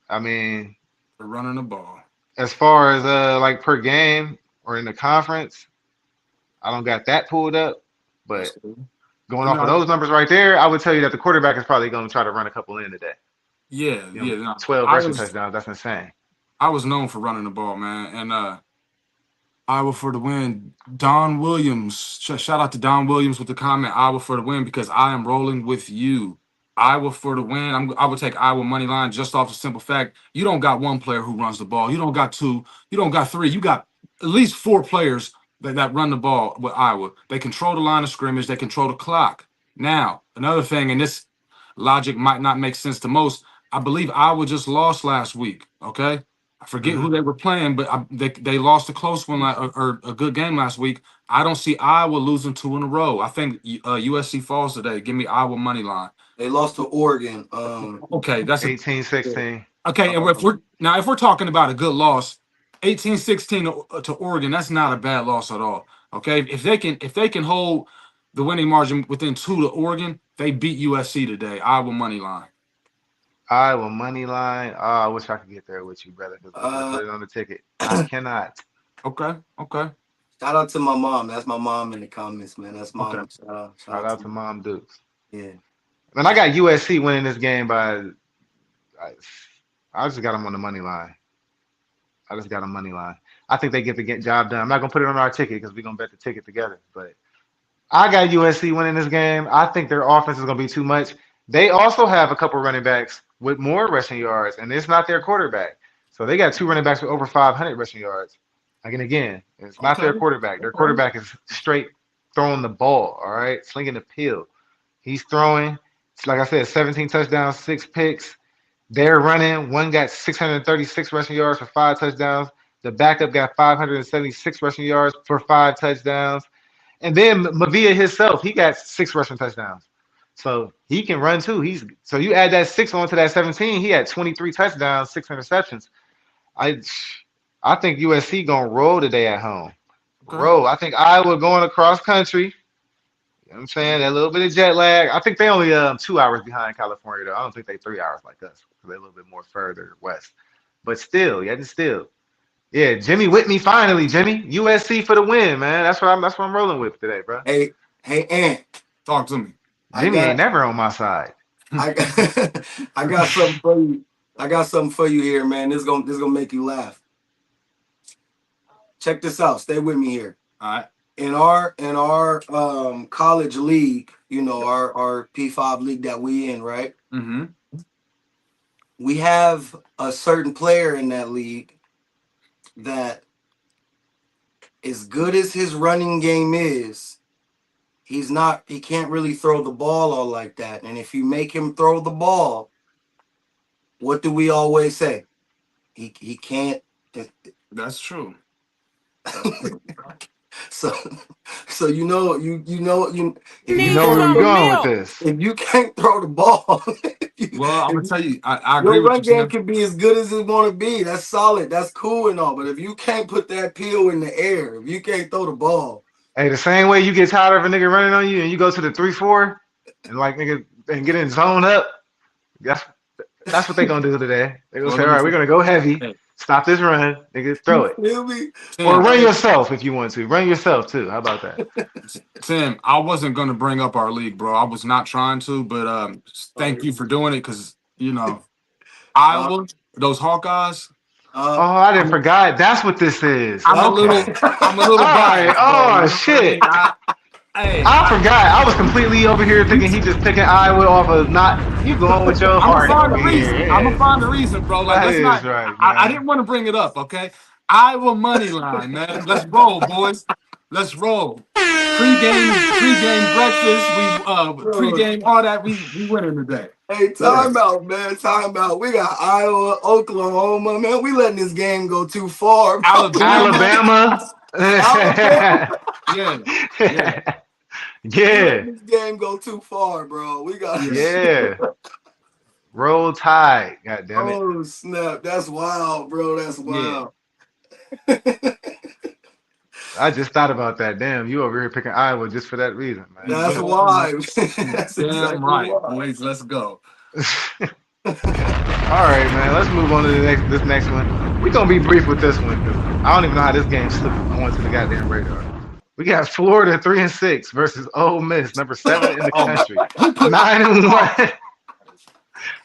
I mean, They're running the ball. as far as like per game or in the conference, I don't got that pulled up, but going off of those numbers right there, I would tell you that the quarterback is probably going to try to run a couple in today. Yeah, You know, yeah. No, 12 rushing touchdowns, that's insane. I was known for running the ball, man. And Iowa for the win. Don Williams. Shout out to Don Williams with the comment, Iowa for the win, because I am rolling with you. Iowa for the win. I would take Iowa money line just off the simple fact you don't got one player who runs the ball. You don't got 2. You don't got 3. You got at least 4 players that run the ball with Iowa. They control the line of scrimmage. They control the clock. Now, another thing, and this logic might not make sense to most, I believe Iowa just lost last week, okay? I forget who they were playing, but they lost a close one or a good game last week. I don't see Iowa losing 2 in a row. I think USC falls today. Give me Iowa money line. They lost to Oregon. Okay, that's 18-16. okay. And if we're talking about a good loss, 18-16 to Oregon, that's not a bad loss at all. Okay, if they can hold the winning margin within 2 to Oregon, they beat USC today. Iowa money line. Iowa money line. Oh, I wish I could get there with you, brother. Because I put it on the ticket. I cannot. Okay. Shout out to my mom. That's my mom in the comments, man. That's mom. Okay. Shout out to Mom Dukes. Yeah. And I got USC winning this game by. I just got them on the money line. I think they get the job done. I'm not gonna put it on our ticket because we're gonna bet the ticket together. But I got USC winning this game. I think their offense is gonna be too much. They also have a couple running backs with more rushing yards, and it's not their quarterback. So they got 2 running backs with over 500 rushing yards. Again, it's not their quarterback. Their quarterback is straight throwing the ball, all right, slinging the pill. He's throwing. It's like I said, 17 touchdowns, 6 picks. They're running. One got 636 rushing yards for 5 touchdowns. The backup got 576 rushing yards for 5 touchdowns. And then Mavia himself, he got 6 rushing touchdowns. So he can run too. So you add that 6 onto that 17, he had 23 touchdowns, 6 interceptions. I think USC gonna roll today at home. Okay. Roll. I think Iowa going across country. You know what I'm saying? That little bit of jet lag. I think they only 2 hours behind California though. I don't think they 3 hours like us. They're a little bit more further west. But still. Yeah, Jimmy Whitney finally, Jimmy. USC for the win, man. That's what I'm rolling with today, bro. Hey, Ant. Talk to me. Jimmy ain't never on my side. I got something for you. I got something for you here, man. This gonna make you laugh. Check this out. Stay with me here. All right. In our college league, you know, our P5 league that we in, right? Mm-hmm. We have a certain player in that league that, as good as his running game is, he can't really throw the ball all like that. And if you make him throw the ball, what do we always say? He can't. That's true. So you know where we're going with this. If you can't throw the ball, well, I'm gonna tell you, I agree your with run you. game can be as good as it want to be. That's solid. That's cool and all. But if you can't put that peel in the air, if you can't throw the ball, hey, the same way you get tired of a nigga running on you and you go to the 3-4 and like nigga and get in zone up, that's what they gonna do today. They gonna say, all right, we're gonna go heavy. Stop this run, nigga. Throw it. Or run yourself if you want to. Run yourself too. How about that? Tim, I wasn't gonna bring up our league, bro. I was not trying to, but thank you for doing it because you know Iowa, those Hawkeyes. I didn't forget. That's what this is. I'm a little biased. Oh shit. I forgot. I was completely over here thinking he just picking Iowa off of not. You going with your heart? I'm gonna find the reason, bro. Like that's not. Right, I didn't want to bring it up. Okay, Iowa money line, man. Let's roll, boys. Let's roll. Pre-game breakfast. We pre-game all that. We winning today. Hey, time out, man. Time out. We got Iowa, Oklahoma, man. We letting this game go too far. Alabama. Yeah. Yeah. This game go too far, bro. We got Roll Tide. God damn it. Oh snap! That's wild, bro. That's Yeah. wild. I just thought about that. Damn, you over here picking Iowa just for that reason, man. That's Yeah. why. You That's damn exactly right. why. Boys, let's go. All right, man. Let's move on to this next one. We're gonna be brief with this one because I don't even know how this game slipped onto the goddamn radar. We got Florida 3-6 versus Ole Miss, number 7 in the Oh, country, 9-1.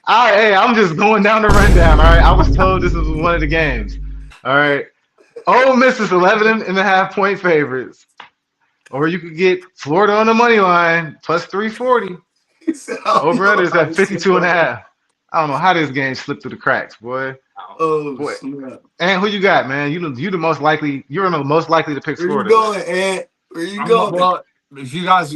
All right, hey, I'm just going down the rundown. All right, I was told this was one of the games. All right, Ole Miss is 11.5 point favorites, or you could get Florida on the money line plus 340. He said, I don't Over under know is how at this is 52.5. I don't know how this game slipped through the cracks, boy. Oh Boy, snap! and who you got, man? You the most likely. You're the most likely to pick Where you Florida. going, Ant? Where you going? well, if you guys,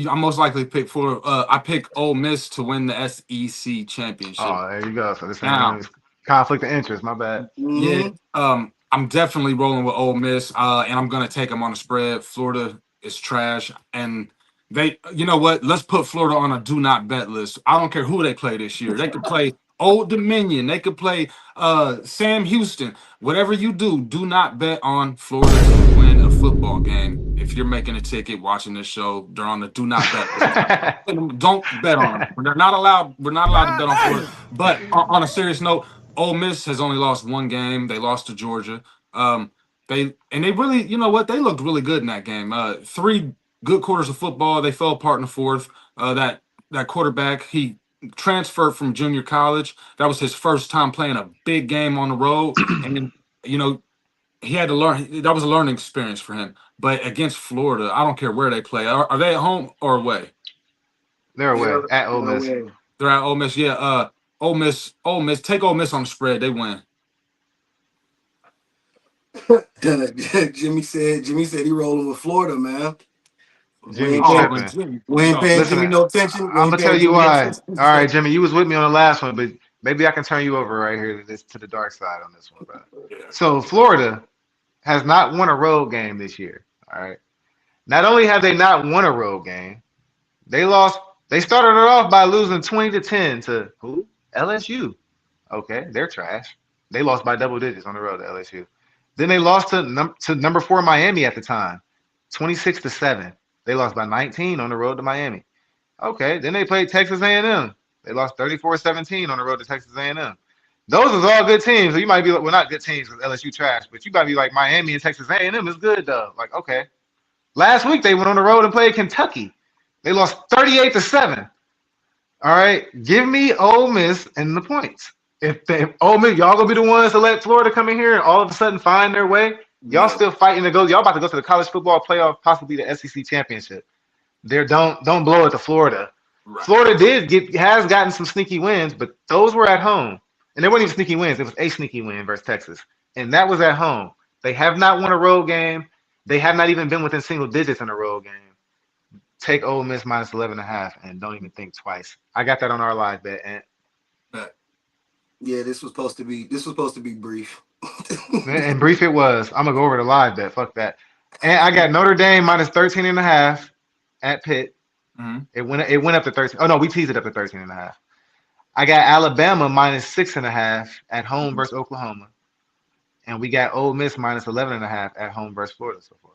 I'm most likely to pick for. I pick Ole Miss to win the SEC championship. Oh, there you go. So this Now, ain't conflict of interest. My bad. yeah, Mhm. I'm definitely rolling with Ole Miss, and I'm gonna take them on the spread. Florida is trash, and you know what? Let's put Florida on a do not bet list. I don't care who they play this year. They could play Old Dominion. They could play Sam Houston. Whatever you do not bet on Florida to win a football game. If you're making a ticket, watching this show, they're on the do not bet list. Don't bet on them. They're not allowed. We're not allowed to bet on Florida. But on a serious note, Ole Miss has only lost one game. They lost to Georgia. They really, you know what? They looked really good in that game. 3 good quarters of football. They fell apart in the fourth. That quarterback, he transferred from junior college. That was his first time playing a big game on the road, and you know he had to learn. That was a learning experience for him. But against Florida, I don't care where they play. Are they at home or away? They're away Yeah, at Ole no Miss. way. They're at Ole Miss. Yeah. Ole Miss. Take Ole Miss on the spread. They win. Jimmy said he rolling with Florida, man. Jimmy Oh, tripping. Jimmy, We ain't no. paying Listen, Jimmy no attention. We I'm ain't gonna tell paying you Jimmy no why. attention. All right, Jimmy, you was with me on the last one, but maybe I can turn you over right here to the dark side on this one, bro. So Florida has not won a road game this year. All right. Not only have they not won a road game, they lost. They started it off by losing 20-10 to who? LSU. Okay, they're trash. They lost by double digits on the road to LSU. Then they lost to number 4 Miami at the time, 26-7. They lost by 19 on the road to Miami. Okay, then they played Texas A&M. They lost 34-17 on the road to Texas A&M. Those are all good teams. So you might be like, well, not good teams because LSU trash, but you might be like Miami and Texas A&M is good though. Like, okay. Last week they went on the road and played Kentucky. They lost 38-7. All right, give me Ole Miss and the points. If Ole Miss, y'all gonna be the ones to let Florida come in here and all of a sudden find their way. Y'all still fighting to go. Y'all about to go to the college football playoff, possibly the SEC championship. Don't blow it to Florida. Right. Florida has gotten some sneaky wins, but those were at home, and they weren't even sneaky wins. It was a sneaky win versus Texas, and that was at home. They have not won a road game. They have not even been within single digits in a road game. Take Ole Miss minus 11.5 and don't even think twice. I got that on our live bet. And Yeah, this was supposed to be brief. and brief it was. I'm gonna go over the live bet. Fuck that. And I got Notre Dame minus 13.5 at Pitt. Mhm. It went up to 13. Oh no, we teased it up to 13.5. I got Alabama minus 6.5 at home versus Oklahoma. And we got Ole Miss minus 11.5 at home versus Florida so far.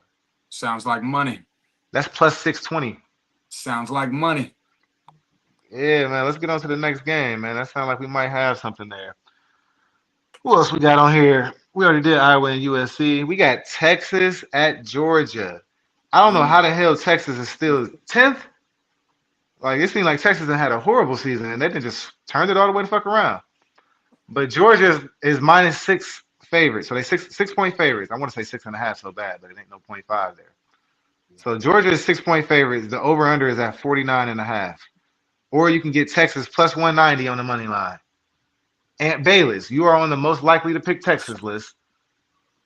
Sounds like money. That's plus 620. Sounds like money. Yeah, man. Let's get on to the next game, man. That sounds like we might have something there. Who else we got on here? We already did Iowa and USC. We got Texas at Georgia. I don't know how the hell Texas is still 10th. Like, it seemed like Texas had a horrible season, and they just turned it all the way the fuck around. But Georgia is minus 6 favorites. So they 6 point favorites. I want to say 6.5 so bad, but it ain't no 0.5 there. So Georgia is 6 point favorites. The over-under is at 49.5. Or you can get Texas plus 190 on the money line. Ant Bayless, you are on the most likely to pick Texas list.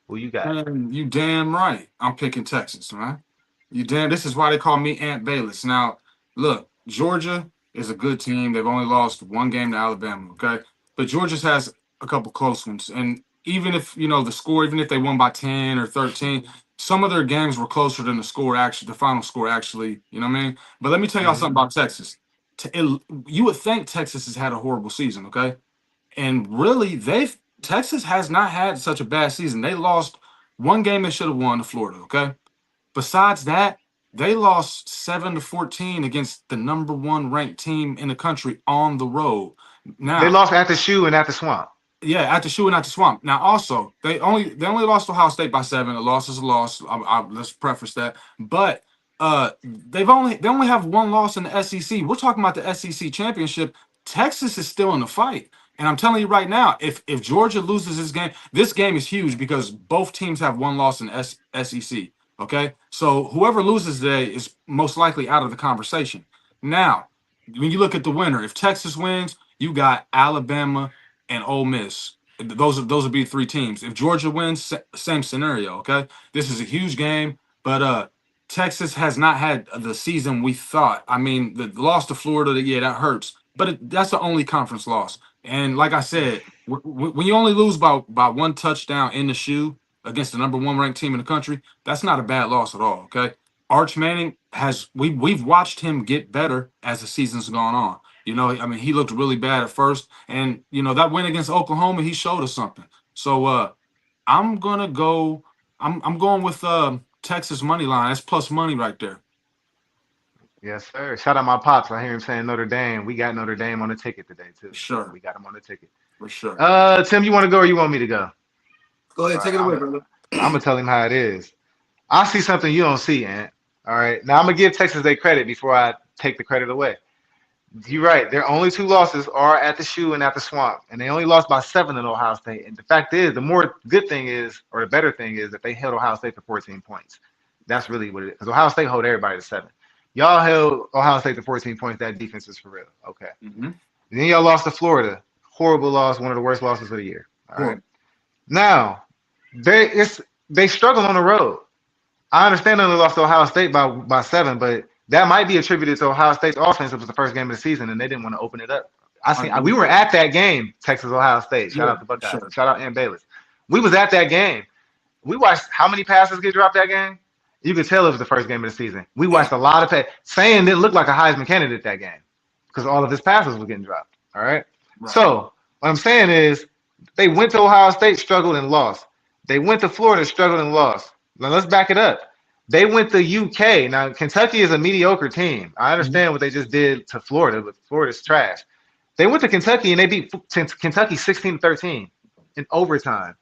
Who you got? Man, you damn right. I'm picking Texas, man. This is why they call me Ant Bayless. Now, look, Georgia is a good team. They've only lost one game to Alabama, okay? But Georgia has a couple close ones. And even if, the score, even if they won by 10 or 13, some of their games were closer than the final score actually, you know what I mean? But let me tell y'all something about Texas. you would think Texas has had a horrible season, okay? And really, Texas has not had such a bad season. They lost one game they should have won to Florida, okay? Besides that, they lost 7-14 against the number one ranked team in the country on the road. They Now, lost at the shoe and at the swamp. yeah, at the shoe and at the swamp. Now, also, they only lost to Ohio State by 7. A loss is a loss. Let's preface that. But they only have one loss in the SEC. We're talking about the SEC championship. Texas is still in the fight, and I'm telling you right now, if Georgia loses this game is huge because both teams have one loss in SEC. Okay, so whoever loses today is most likely out of the conversation. Now, when you look at the winner, if Texas wins, you got Alabama and Ole Miss. Those would be 3 teams. If Georgia wins, same scenario. Okay, this is a huge game, but Texas has not had the season we thought. I mean, the loss to Florida, yeah, that hurts, but that's the only conference loss. And like I said, when you only lose by one touchdown in the shoe against the number one ranked team in the country, that's not a bad loss at all. Okay, Arch Manning we've watched him get better as the season's gone on. You know, I mean, he looked really bad at first, and that win against Oklahoma, he showed us something. So I'm gonna go. I'm going with Texas money line. That's plus money right there. Yes, sir. Shout out my pops. I hear him saying Notre Dame. We got Notre Dame on the ticket today too. For sure, We got them on the ticket. for sure. Tim, you want to go or you want me to go? Go ahead, All take right, it away, brother. I'm gonna tell him how it is. I see something you don't see, Ant. All right. Now I'm gonna give Texas their credit before I take the credit away. You're right. Their only 2 losses are at the shoe and at the swamp, and they only lost by 7 in Ohio State. And the fact is, the more good thing is, or the better thing is, that they held Ohio State to 14 points. That's really what it is. Because Ohio State hold everybody to 7. Y'all held Ohio State to 14 points. That defense is for real. Okay. Mm-hmm. Then y'all lost to Florida. Horrible loss. One of the worst losses of the year. All right. Cool. Now, they struggle on the road. I understand they only lost to Ohio State by 7, but that might be attributed to Ohio State's offense. It was the first game of the season, and they didn't want to open it up. We were at that game, Texas Ohio State. Shout out to Buckeyes. Sure. Shout out Ann Bayless. We was at that game. We watched how many passes get dropped that game. You could tell it was the first game of the season. We watched a lot of passes. Saying didn't look like a Heisman candidate that game because all of his passes were getting dropped. All right. So what I'm saying is they went to Ohio State, struggled and lost. They went to Florida, struggled and lost. Now let's back it up. They went to UK. Now Kentucky is a mediocre team. I understand what they just did to Florida, but Florida's trash. They went to Kentucky and they beat Kentucky 16-13 in overtime.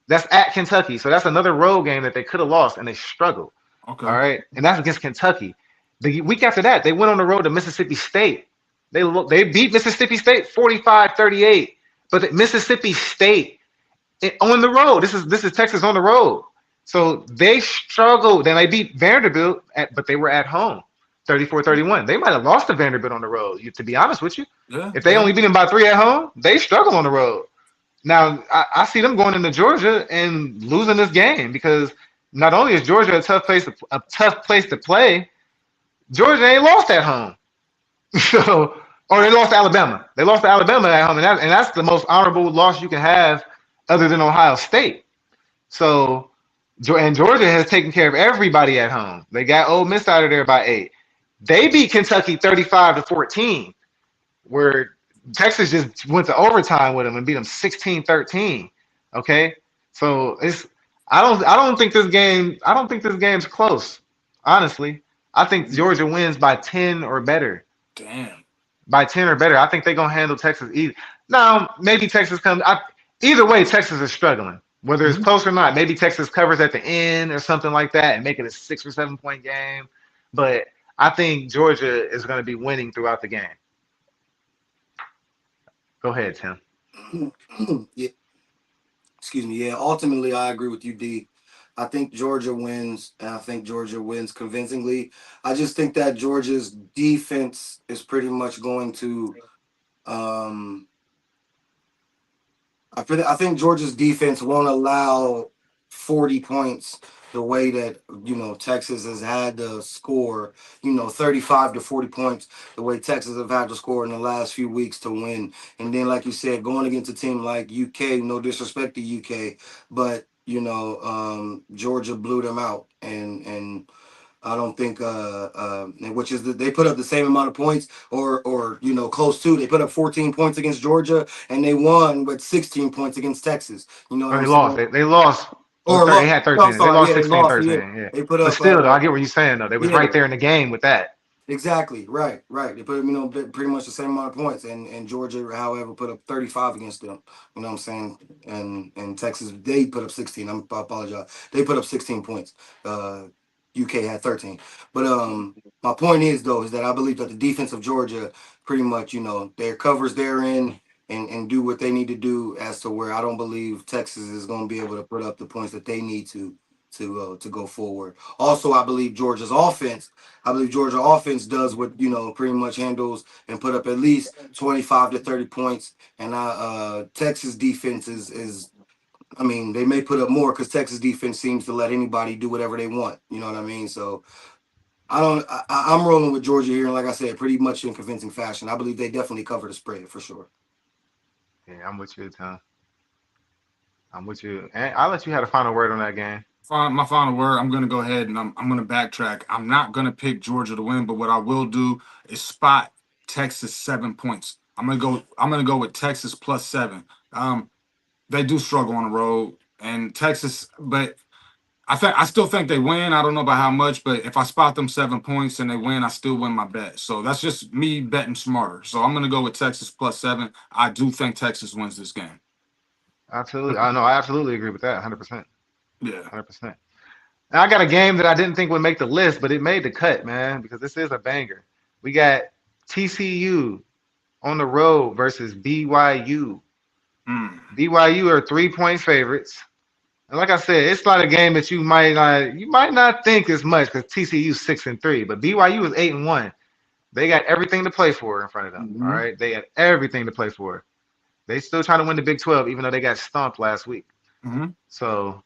That's at Kentucky. So that's another road game that they could have lost, and they struggled. Okay. All right. And that's against Kentucky. The week after that, they went on the road to Mississippi State. They beat Mississippi State 45-38. But Mississippi State on the road. This is Texas on the road. So they struggled. Then they beat Vanderbilt, but they were at home, 34-31. They might have lost to Vanderbilt on the road, to be honest with you. Yeah. If they only beat them by 3 at home, they struggle on the road. Now, I see them going into Georgia and losing this game because not only is Georgia a tough place to play, Georgia ain't lost at home. Or they lost to Alabama. They lost to Alabama at home, and that's the most honorable loss you can have other than Ohio State. So, and Georgia has taken care of everybody at home. They got Ole Miss out of there by 8. They beat Kentucky 35-14, where Texas just went to overtime with them and beat them 16-13. Okay, so I don't think this game's close. Honestly, I think Georgia wins by 10 or better. Damn. By 10 or better, I think they're gonna handle Texas easy. Now, maybe Texas comes. Either way, Texas is struggling. Whether it's close or not, maybe Texas covers at the end or something like that and make it a 6 or 7 point game. But I think Georgia is going to be winning throughout the game. Go ahead, Tim. Yeah. Excuse me. Yeah, ultimately, I agree with you, D. I think Georgia wins, and I think Georgia wins convincingly. I just think that Georgia's defense is pretty much going to I think Georgia's defense won't allow 40 points the way that, Texas has had to score, 35 to 40 points, the way Texas have had to score in the last few weeks to win. And then, like you said, going against a team like UK, no disrespect to UK, but, Georgia blew them out. And I don't think, which is they put up the same amount of points or close to. They put up 14 points against Georgia and they won with 16 points against Texas. You know what Or they I'm lost. saying? They lost. Or They had no, I'm 13. They sorry, lost yeah, they 16, lost. Yeah, 13. Yeah. they put But up, still, though, I get what you're saying, though. They was yeah, right there in the game with that. exactly, right. They put pretty much the same amount of points, and Georgia, however, put up 35 against them. You know what I'm saying? And Texas, they put up 16. I apologize. They put up 16 points. UK had 13. But my point is though is that I believe that the defense of Georgia pretty much their covers therein and do what they need to do as to where I don't believe Texas is going to be able to put up the points that they need to go forward. Also, I believe Georgia offense does what pretty much handles and put up at least 25 to 30 points. And Texas defense is I mean, they may put up more because Texas defense seems to let anybody do whatever they want. You know what I mean? So I don't. I'm rolling with Georgia here, and like I said, pretty much in convincing fashion. I believe they definitely cover the spread for sure. Yeah, I'm with you, Tom. I'm with you. And I'll let you have a final word on that game. My final word, I'm going to go ahead and I'm going to backtrack. I'm not going to pick Georgia to win, but what I will do is spot Texas 7 points. I'm going to go with Texas plus 7. They do struggle on the road and Texas, but I still think they win. I don't know about how much, but if I spot them 7 points and they win, I still win my bet. So that's just me betting smarter. So I'm going to go with Texas plus 7. I do think Texas wins this game. Absolutely. I know. I absolutely agree with that. 100%. Yeah. 100%. Now, I got a game that I didn't think would make the list, but it made the cut, man, because this is a banger. We got TCU on the road versus BYU. BYU are 3-point favorites. And like I said, it's not a game that you might not think as much because TCU 6-3, but BYU is 8-1. They got everything to play for in front of them. Mm-hmm. All right, they got everything to play for. They still trying to win the Big 12, even though they got stomped last week. Mm-hmm. So,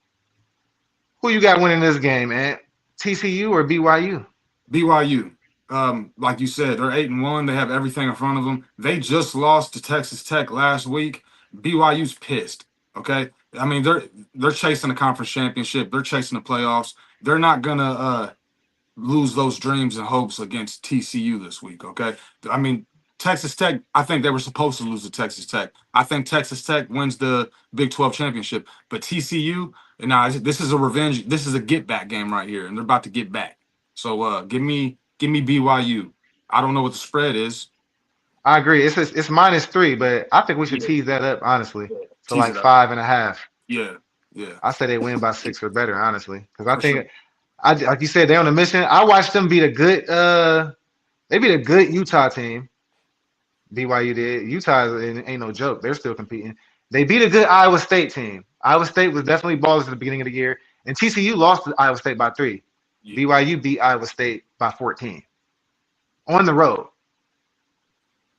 who you got winning this game, man? TCU or BYU? BYU. Like you said, they're 8-1. They have everything in front of them. They just lost to Texas Tech last week. BYU's pissed. Okay, I mean they're chasing a conference championship. They're chasing the playoffs. They're not gonna lose those dreams and hopes against TCU this week. Okay, I mean Texas Tech. I think they were supposed to lose to Texas Tech. I think Texas Tech wins the Big 12 championship, but TCU. Now this is a revenge. This is a get back game right here, and they're about to get back. So give me BYU. I don't know what the spread is. I agree. It's -3, but I think we should tease that up honestly to Tease like it up. 5.5. Yeah. I say they win by 6 or better, honestly, because I For think, sure. like you said, they're on a mission. I watched them beat a good Utah team. BYU did. Utah ain't no joke. They're still competing. They beat a good Iowa State team. Iowa State was definitely ballers at the beginning of the year, and TCU lost to Iowa State by 3. Yeah. BYU beat Iowa State by 14 on the road.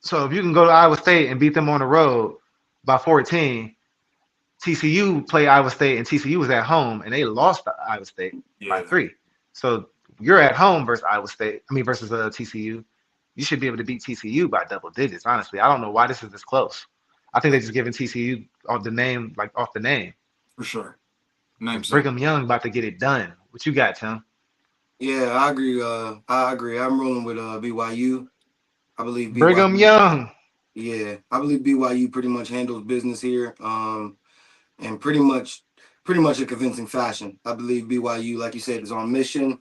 So if you can go to Iowa State and beat them on the road by 14, TCU play Iowa State, and TCU was at home, and they lost to Iowa State by 3. So you're at home versus Iowa State. I mean, versus TCU. You should be able to beat TCU by double digits. Honestly, I don't know why this is this close. I think they're just giving TCU off the name. For sure. Brigham Young about to get it done. What you got, Tim? Yeah, I agree. I agree. I'm rolling with BYU. I believe BYU, Brigham Young. Yeah, I believe BYU pretty much handles business here. And pretty much in convincing fashion. I believe BYU, like you said, is on mission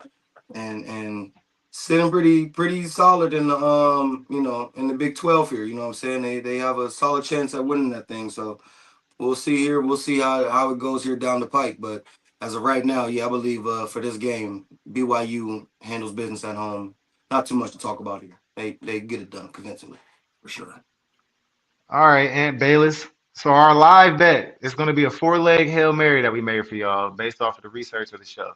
and sitting pretty solid in the in the Big 12 here. You know what I'm saying? They have a solid chance at winning that thing. So we'll see here. We'll see how it goes here down the pike. But as of right now, yeah, I believe for this game, BYU handles business at home. Not too much to talk about here. They get it done convincingly. For sure. All right, Aunt Bayless. So our live bet is going to be a 4-leg Hail Mary that we made for y'all based off of the research of the show.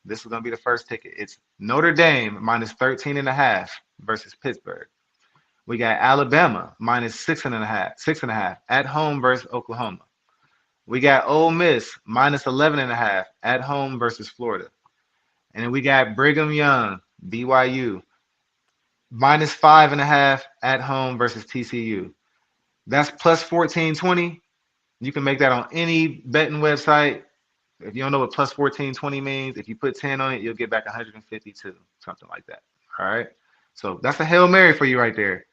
This is going to be the first ticket. It's Notre Dame -13.5 versus Pittsburgh. We got Alabama -6.5 at home versus Oklahoma. We got Ole Miss -11.5 at home versus Florida. And then we got Brigham Young, BYU, -5.5 at home versus TCU. That's plus 1420. You can make that on any betting website. If you don't know what plus 1420 means, if you put 10 on it, you'll get back 152, something like that. All right. So that's a Hail Mary for you right there.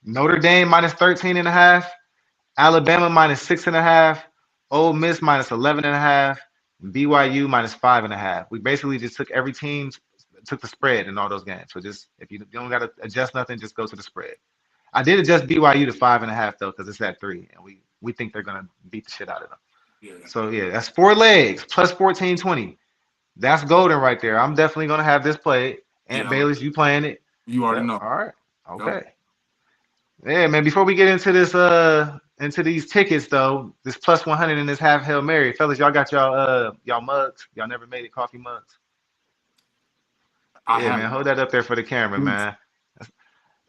Notre Dame minus 13.5, Alabama minus 6.5, Ole Miss minus 11.5, BYU minus 5.5. We basically just took every team, took the spread in all those games. So just if you don't got to adjust nothing, just go to the spread. I did adjust BYU to 5.5 though, because it's at 3, and we think they're gonna beat the shit out of them. Yeah. So yeah, that's 4 legs plus 1420. That's golden right there. I'm definitely gonna have this played. Aunt Yeah. Bayless, you playing it? You already Yep. know. All right. Okay. Yeah, man. Before we get into this, into these tickets though, this plus 100 and this half Hail Mary, fellas, y'all got y'all mugs. Y'all never made it coffee mugs. I Yeah, have man. Hold that up there for the camera, man.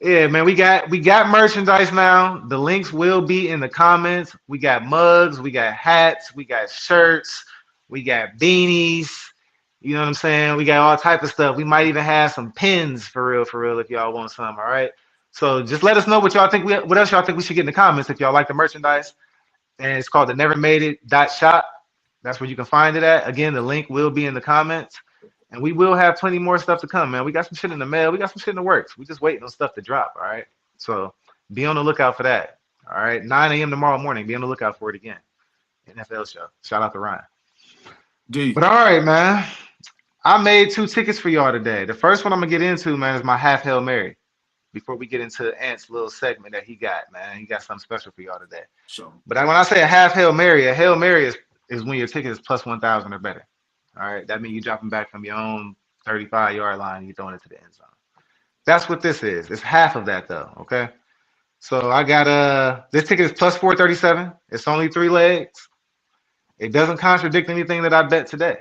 Yeah, man. We got merchandise now. The links will be in the comments. We got mugs, we got hats, we got shirts, we got beanies. You know what I'm saying? We got all type of stuff. We might even have some pins for real, if y'all want some. All right. So just let us know what y'all think. What else y'all think we should get in the comments if y'all like the merchandise. And it's called the Never Made It .shop. That's where you can find it at. Again, the link will be in the comments. And we will have plenty more stuff to come, man. We got some shit in the mail. We got some shit in the works. We just waiting on stuff to drop, all right? So be on the lookout for that, all right? 9 a.m. tomorrow morning. Be on the lookout for it again. NFL show. Shout out to Ryan. D. But all right, man. I made 2 tickets for y'all today. The first one I'm going to get into, man, is my half Hail Mary. Before we get into Ant's little segment that he got, man. He got something special for y'all today. So But when I say a half Hail Mary is when your ticket is plus 1,000 or better. All right, that means you're dropping back from your own 35-yard line and you're throwing it to the end zone. That's what this is. It's half of that though, okay? So I got this ticket is plus 437. It's only 3 legs. It doesn't contradict anything that I bet today.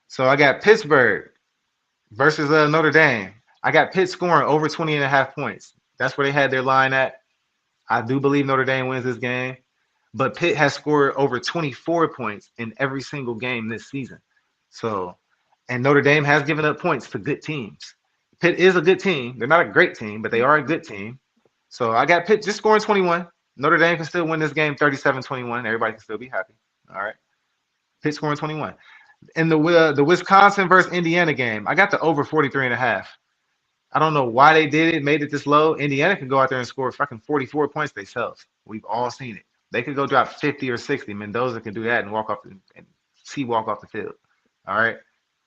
So I got Pittsburgh versus Notre Dame. I got Pitt scoring over 20.5 points. That's where they had their line at. I do believe Notre Dame wins this game, but Pitt has scored over 24 points in every single game this season. So, and Notre Dame has given up points to good teams. Pitt is a good team. They're not a great team, but they are a good team. So I got Pitt just scoring 21. Notre Dame can still win this game 37-21. Everybody can still be happy. All right. Pitt scoring 21. In the Wisconsin versus Indiana game, I got the over 43.5. I don't know why they did it, made it this low. Indiana can go out there and score fucking 44 points themselves. We've all seen it. They could go drop 50 or 60. Mendoza can do that and walk off the field. All right.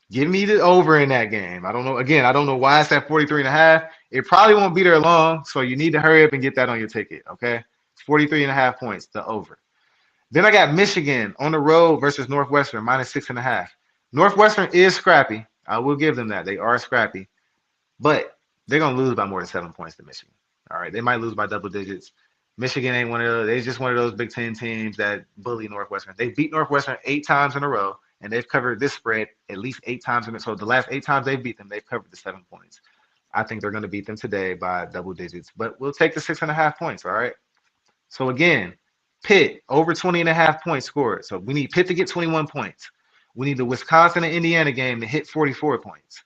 Give me the over in that game. I don't know. Again, I don't know why it's at 43.5. It probably won't be there long, so you need to hurry up and get that on your ticket. Okay. 43.5 points, the over. Then I got Michigan on the road versus Northwestern, minus 6.5. Northwestern is scrappy. I will give them that. They are scrappy, but they're going to lose by more than 7 points to Michigan. All right. They might lose by double digits. Michigan ain't one of those. They're just one of those Big Ten teams that bully Northwestern. They beat Northwestern 8 times in a row, and they've covered this spread at least 8 times in it. So the last 8 times they've beat them, they've covered the 7 points. I think they're going to beat them today by double digits, but we'll take the 6.5 points. All right. So again, Pitt over 20.5 points scored. So we need Pitt to get 21 points. We need the Wisconsin and Indiana game to hit 44 points.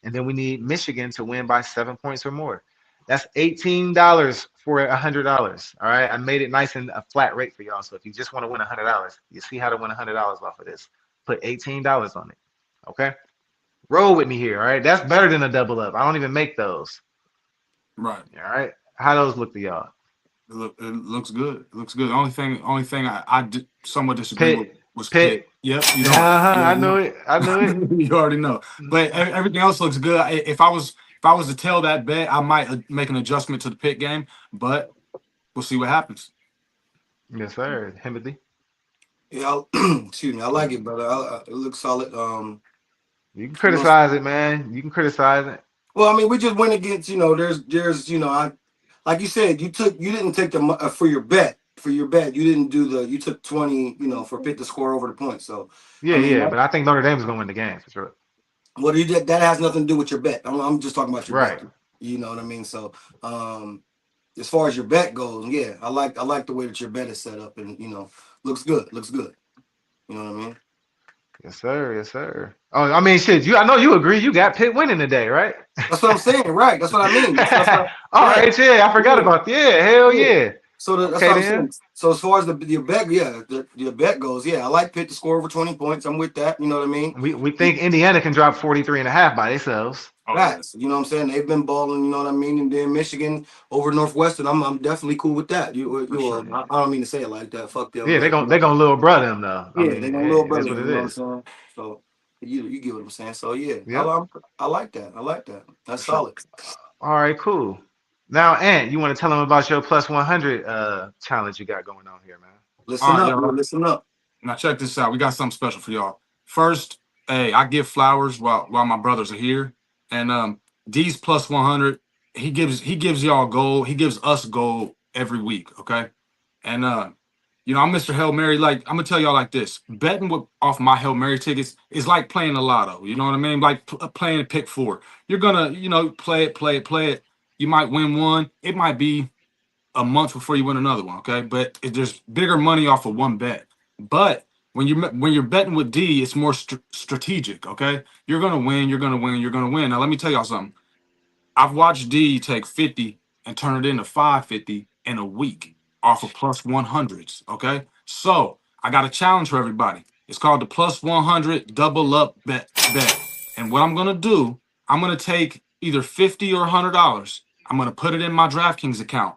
And then we need Michigan to win by 7 points or more. That's $18 for $100. All right. I made it nice and a flat rate for y'all. So if you just want to win $100, you see how to win $100 off of this. Put $18 on it. Okay. Roll with me here. All right. That's better than a double up. I don't even make those. right. All right. How those look to y'all? It looks good. It looks good. The only thing I somewhat disagree Pitt. with was Pitt. Pitt. Yep. You know, I knew it. I knew it. you already know. But everything else looks good. If I was to tell that bet, I might make an adjustment to the Pitt game, but we'll see what happens. Yes, sir. Timothy. Yeah, excuse me. I like it, brother. It looks solid. You can criticize it, man. You can criticize it. Well, I mean, we just went against, there's, I like you said, you didn't take the for your bet. You didn't do you took 20, for Pitt to score over the point. So Yeah, but I think Notre Dame is gonna win the game for sure. What you did that has nothing to do with your bet. I'm just talking about your Right. bet. You know what I mean? So as far as your bet goes, yeah, I like the way that your bet is set up, and looks good. You know what I mean? Yes, sir. Yes, sir. Oh, I mean, shit. I know you agree. You got Pitt winning today, right? That's what I'm saying, right? That's what I mean. All right, yeah. I forgot about that. Yeah, hell yeah. That's Okay what I'm then. saying. So as far as your bet, your bet goes, I like Pitt to score over 20 points. I'm with that. You know what I mean? We think Indiana can drop 43.5 by themselves. Oh yeah. Facts. You know what I'm saying? They've been balling. You know what I mean? And then Michigan over Northwestern. I'm definitely cool with that. For sure. I don't mean to say it like that. Fuck them. Yeah, But they gonna little brother them though. I yeah, they mean, gonna hey, little it is brother. what You it know what I'm is. saying? So you get what I'm saying. So yeah, Yep, I like that. I like that. That's for sure. solid. All right, cool. Now, Ant, you want to tell them about your plus 100 challenge you got going on here, man? All Listen right, up. y'all. Listen up. Now check this out. We got something special for y'all. First, hey, I give flowers while my brothers are here, and D's plus 100. He gives y'all gold. He gives us gold every week. Okay, and I'm Mr. Hail Mary. Like I'm gonna tell y'all like this: betting off my Hail Mary tickets is like playing the lotto. You know what I mean? Like playing pick four. You're gonna play it, play it, play it. You might win one. It might be a month before you win another one. Okay, but there's bigger money off of one bet. But when you're betting with D, it's more strategic. Okay, you're gonna win. You're gonna win. You're gonna win. Now let me tell y'all something. I've watched D take 50 and turn it into 550 in a week off of plus 100s. Okay, so I got a challenge for everybody. It's called the plus 100 double up bet. And what I'm gonna do, I'm gonna take either 50 or $100. I'm gonna put it in my DraftKings account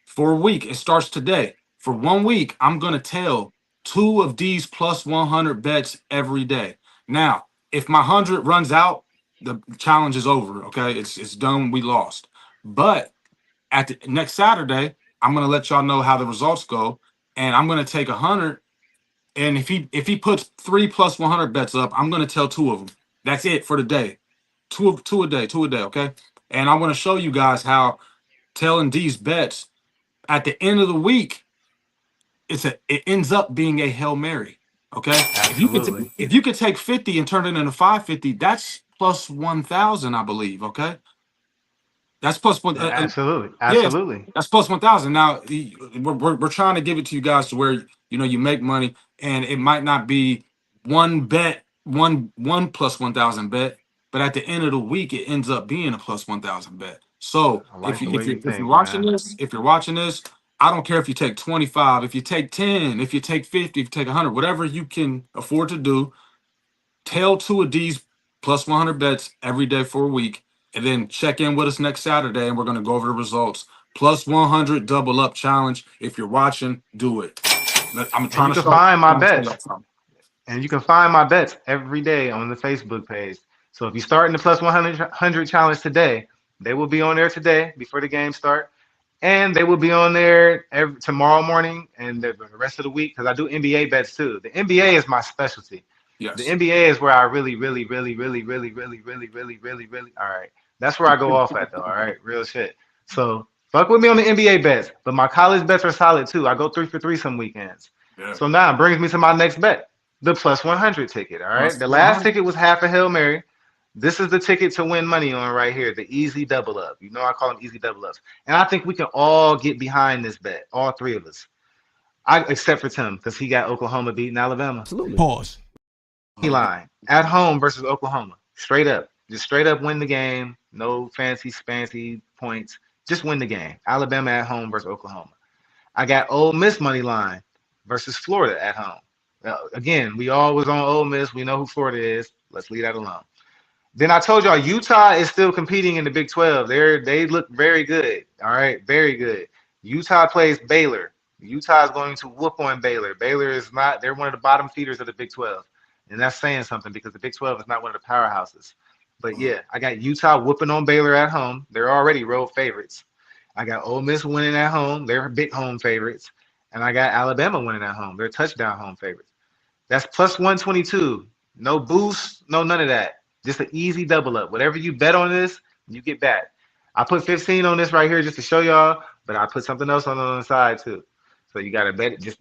for a week. It starts today. For 1 week, I'm gonna tell two of these plus 100 bets every day. Now, if my 100 runs out, the challenge is over. Okay, it's done. We lost. But at the next Saturday, I'm gonna let y'all know how the results go, and I'm gonna take 100. And if he puts 3 plus 100 bets up, I'm gonna tell two of them. That's it for the day. Two a day. Two a day. Okay. And I want to show you guys how telling these bets at the end of the week, it ends up being a Hail Mary. Okay. Absolutely. If you could take 50 and turn it into 550, that's plus 1,000, I believe. Okay. That's plus one. Absolutely. Yeah, Absolutely. that's plus 1,000. Now we're trying to give it to you guys to where you make money, and it might not be one bet, one plus 1,000 bet, but at the end of the week, it ends up being a plus 1,000 bet. So I if like you the if way you you if you're think, watching man. this, I don't care if you take 25, if you take 10, if you take 50, if you take 100, whatever you can afford to do. Tell two of these plus 100 bets every day for a week, and then check in with us next Saturday, and we're going to go over the results. Plus 100 double up challenge. If you're watching, do it. I'm And trying you to can show. find my Trying to show bets. y'all something. And you can find my bets every day on the Facebook page. So if you start in the plus 100 challenge today, they will be on there today before the game start. And they will be on there tomorrow morning and the rest of the week because I do NBA bets too. The NBA is my specialty. The Yes. NBA is where I really, really, really, really, really, really, really, really, really, really. All right, that's where I go off at though. All right, real shit. So fuck with me on the NBA bets, but my college bets are solid too. I go 3 for 3 some weekends. Yeah. So now it brings me to my next bet, the plus 100 ticket. All right, Plus the last 100. ticket was half a Hail Mary. This is the ticket to win money on right here, the easy double up. You know I call them easy double ups, and I think we can all get behind this bet, all three of us. Except for Tim, because he got Oklahoma beating Alabama. Pause. Line at home versus Oklahoma. Straight up. Just straight up win the game. No fancy points. Just win the game. Alabama at home versus Oklahoma. I got Ole Miss money line versus Florida at home. Again, we always on Ole Miss. We know who Florida is. Let's leave that alone. Then I told y'all Utah is still competing in the Big 12. They look very good. All right, very good. Utah plays Baylor. Utah is going to whoop on Baylor. Baylor is not. They're one of the bottom feeders of the Big 12, and that's saying something because the Big 12 is not one of the powerhouses. But yeah, I got Utah whooping on Baylor at home. They're already road favorites. I got Ole Miss winning at home. They're big home favorites, and I got Alabama winning at home. They're touchdown home favorites. That's plus 122. No boost, no none of that. Just an easy double up. Whatever you bet on this, you get back. I put 15 on this right here just to show y'all, but I put something else on the side too. So you gotta bet it just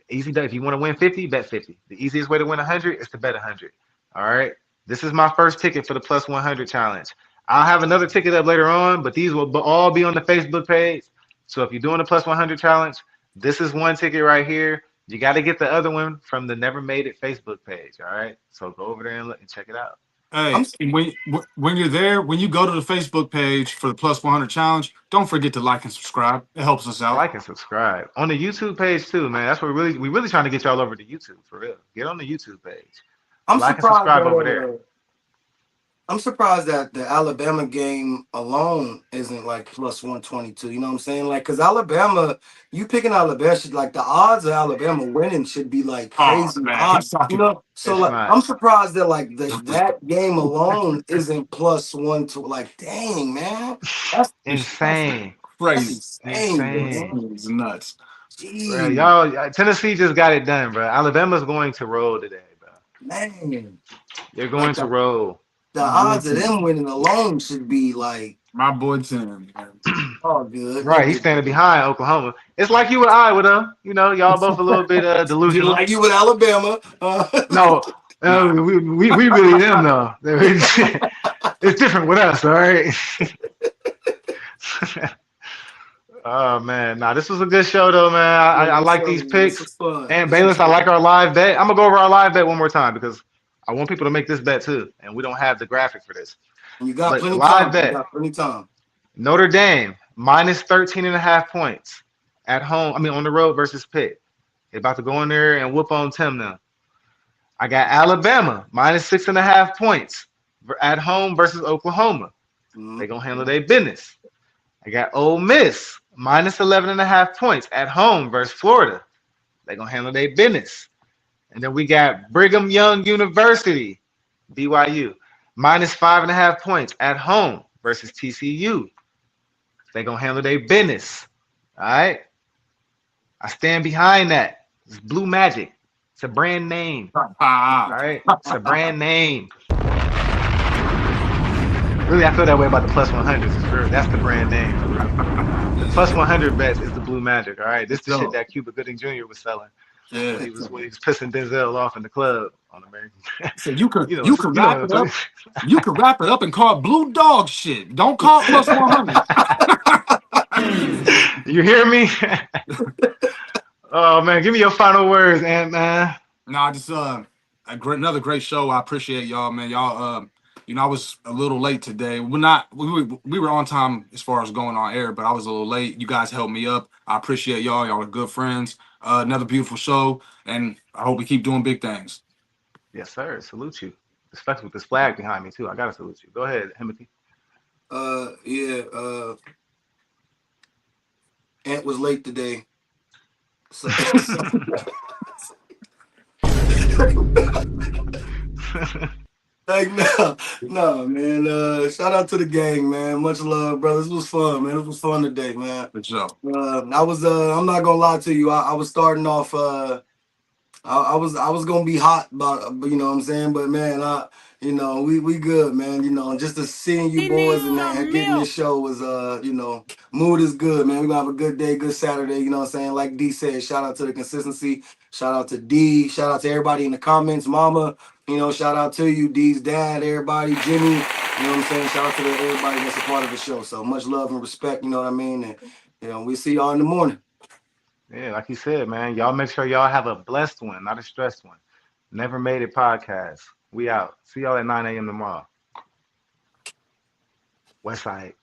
easy. If you want to win 50, bet 50. The easiest way to win 100 is to bet 100. All right. This is my first ticket for the plus 100 challenge. I'll have another ticket up later on, but these will all be on the Facebook page. So if you're doing the plus 100 challenge, this is one ticket right here. You got to get the other one from the Never Made It Facebook page. All right. So go over there and look and check it out. Hey, when you're there, when you go to the Facebook page for the Plus 100 Challenge, don't forget to like and subscribe. It helps us out. Like and subscribe on the YouTube page too, man. That's what we really trying to get y'all over to YouTube for real. Get on the YouTube page. I'm Like and surprised subscribe that over there. I'm surprised that the Alabama game alone isn't like plus 122. You know what I'm saying? Like, cause Alabama, you picking Alabama should like the odds of Alabama winning should be like crazy man, high. he's talking. You know, so It's like not. I'm surprised that like that game alone isn't plus one to like, dang man, that's Insane. Crazy. insane, Insane. man. It's nuts. Bro, Jeez, y'all, Tennessee just got it done, bro. Alabama's going to roll today, bro. man. They're going Like to roll. the odds of them winning alone should be like My boy Tim. all good. Right, he's standing behind Oklahoma. It's like you and I, though. You know, y'all both a little bit Just delusional. like you with Alabama. No, we really them though. It's different with us, all right. Oh man, nah, this was a good show though, man. I like these picks. And Bayless, I like our live bet. I'm gonna go over our live bet one more time because I want people to make this bet too, and we don't have the graphic for this. You got But plenty live time. bet. You got plenty time. Notre Dame minus 13.5 points at home. I mean, on the road versus Pitt. They're about to go in there and whoop on Tim now. I got Alabama minus 6.5 points at home versus Oklahoma. They're gonna handle their business. I got Ole Miss minus 11.5 points at home versus Florida. They're gonna handle their business. And then we got Brigham Young University, BYU, minus 5.5 points at home versus TCU. They're gonna handle their business. All right. I stand behind that. It's Blue Magic. It's a brand name. All right. It's a brand name. Really, I feel that way about the plus 100s. Sure. That's the brand name. The plus 100 bets is the Blue Magic. All right. This is the shit that Cuba Gooding Jr. was selling. Yeah. When he was pissing Denzel off in the club on American. So you can You know, you can wrap it up. You can wrap it up and call it blue dog shit. Don't call it plus 100. You hear me? Oh man, give me your final words, and man. Nah, just another great show. I appreciate y'all, man. Y'all, you know, I was a little late today. We were on time as far as going on air, but I was a little late. You guys helped me up. I appreciate y'all. Y'all are good friends. Another beautiful show, and I hope we keep doing big things. Yes, sir. Salute you. Especially with this flag behind me too. I gotta salute you. Go ahead, Timothy. Ant was late today. So, like no, man. Shout out to the gang, man. Much love, brothers. It was fun, man. It was fun today, man. Good show. I'm not gonna lie to you. I was starting off. I was gonna be hot about, you know what I'm saying, but man, you know, we good, man. You know, just to seeing you boys and man, getting this show was you know, mood is good, man. We gonna have a good day, good Saturday. You know what I'm saying? Like D said, shout out to the consistency. Shout out to D. Shout out to everybody in the comments, Mama. You know, shout out to you, D's dad, everybody, Jimmy. You know what I'm saying? Shout out to everybody that's a part of the show. So much love and respect. You know what I mean? And you know, we see y'all in the morning. Yeah, like you said, man. Y'all make sure y'all have a blessed one, not a stressed one. Never Made It podcast. We out. See y'all at 9 a.m. tomorrow. West Side.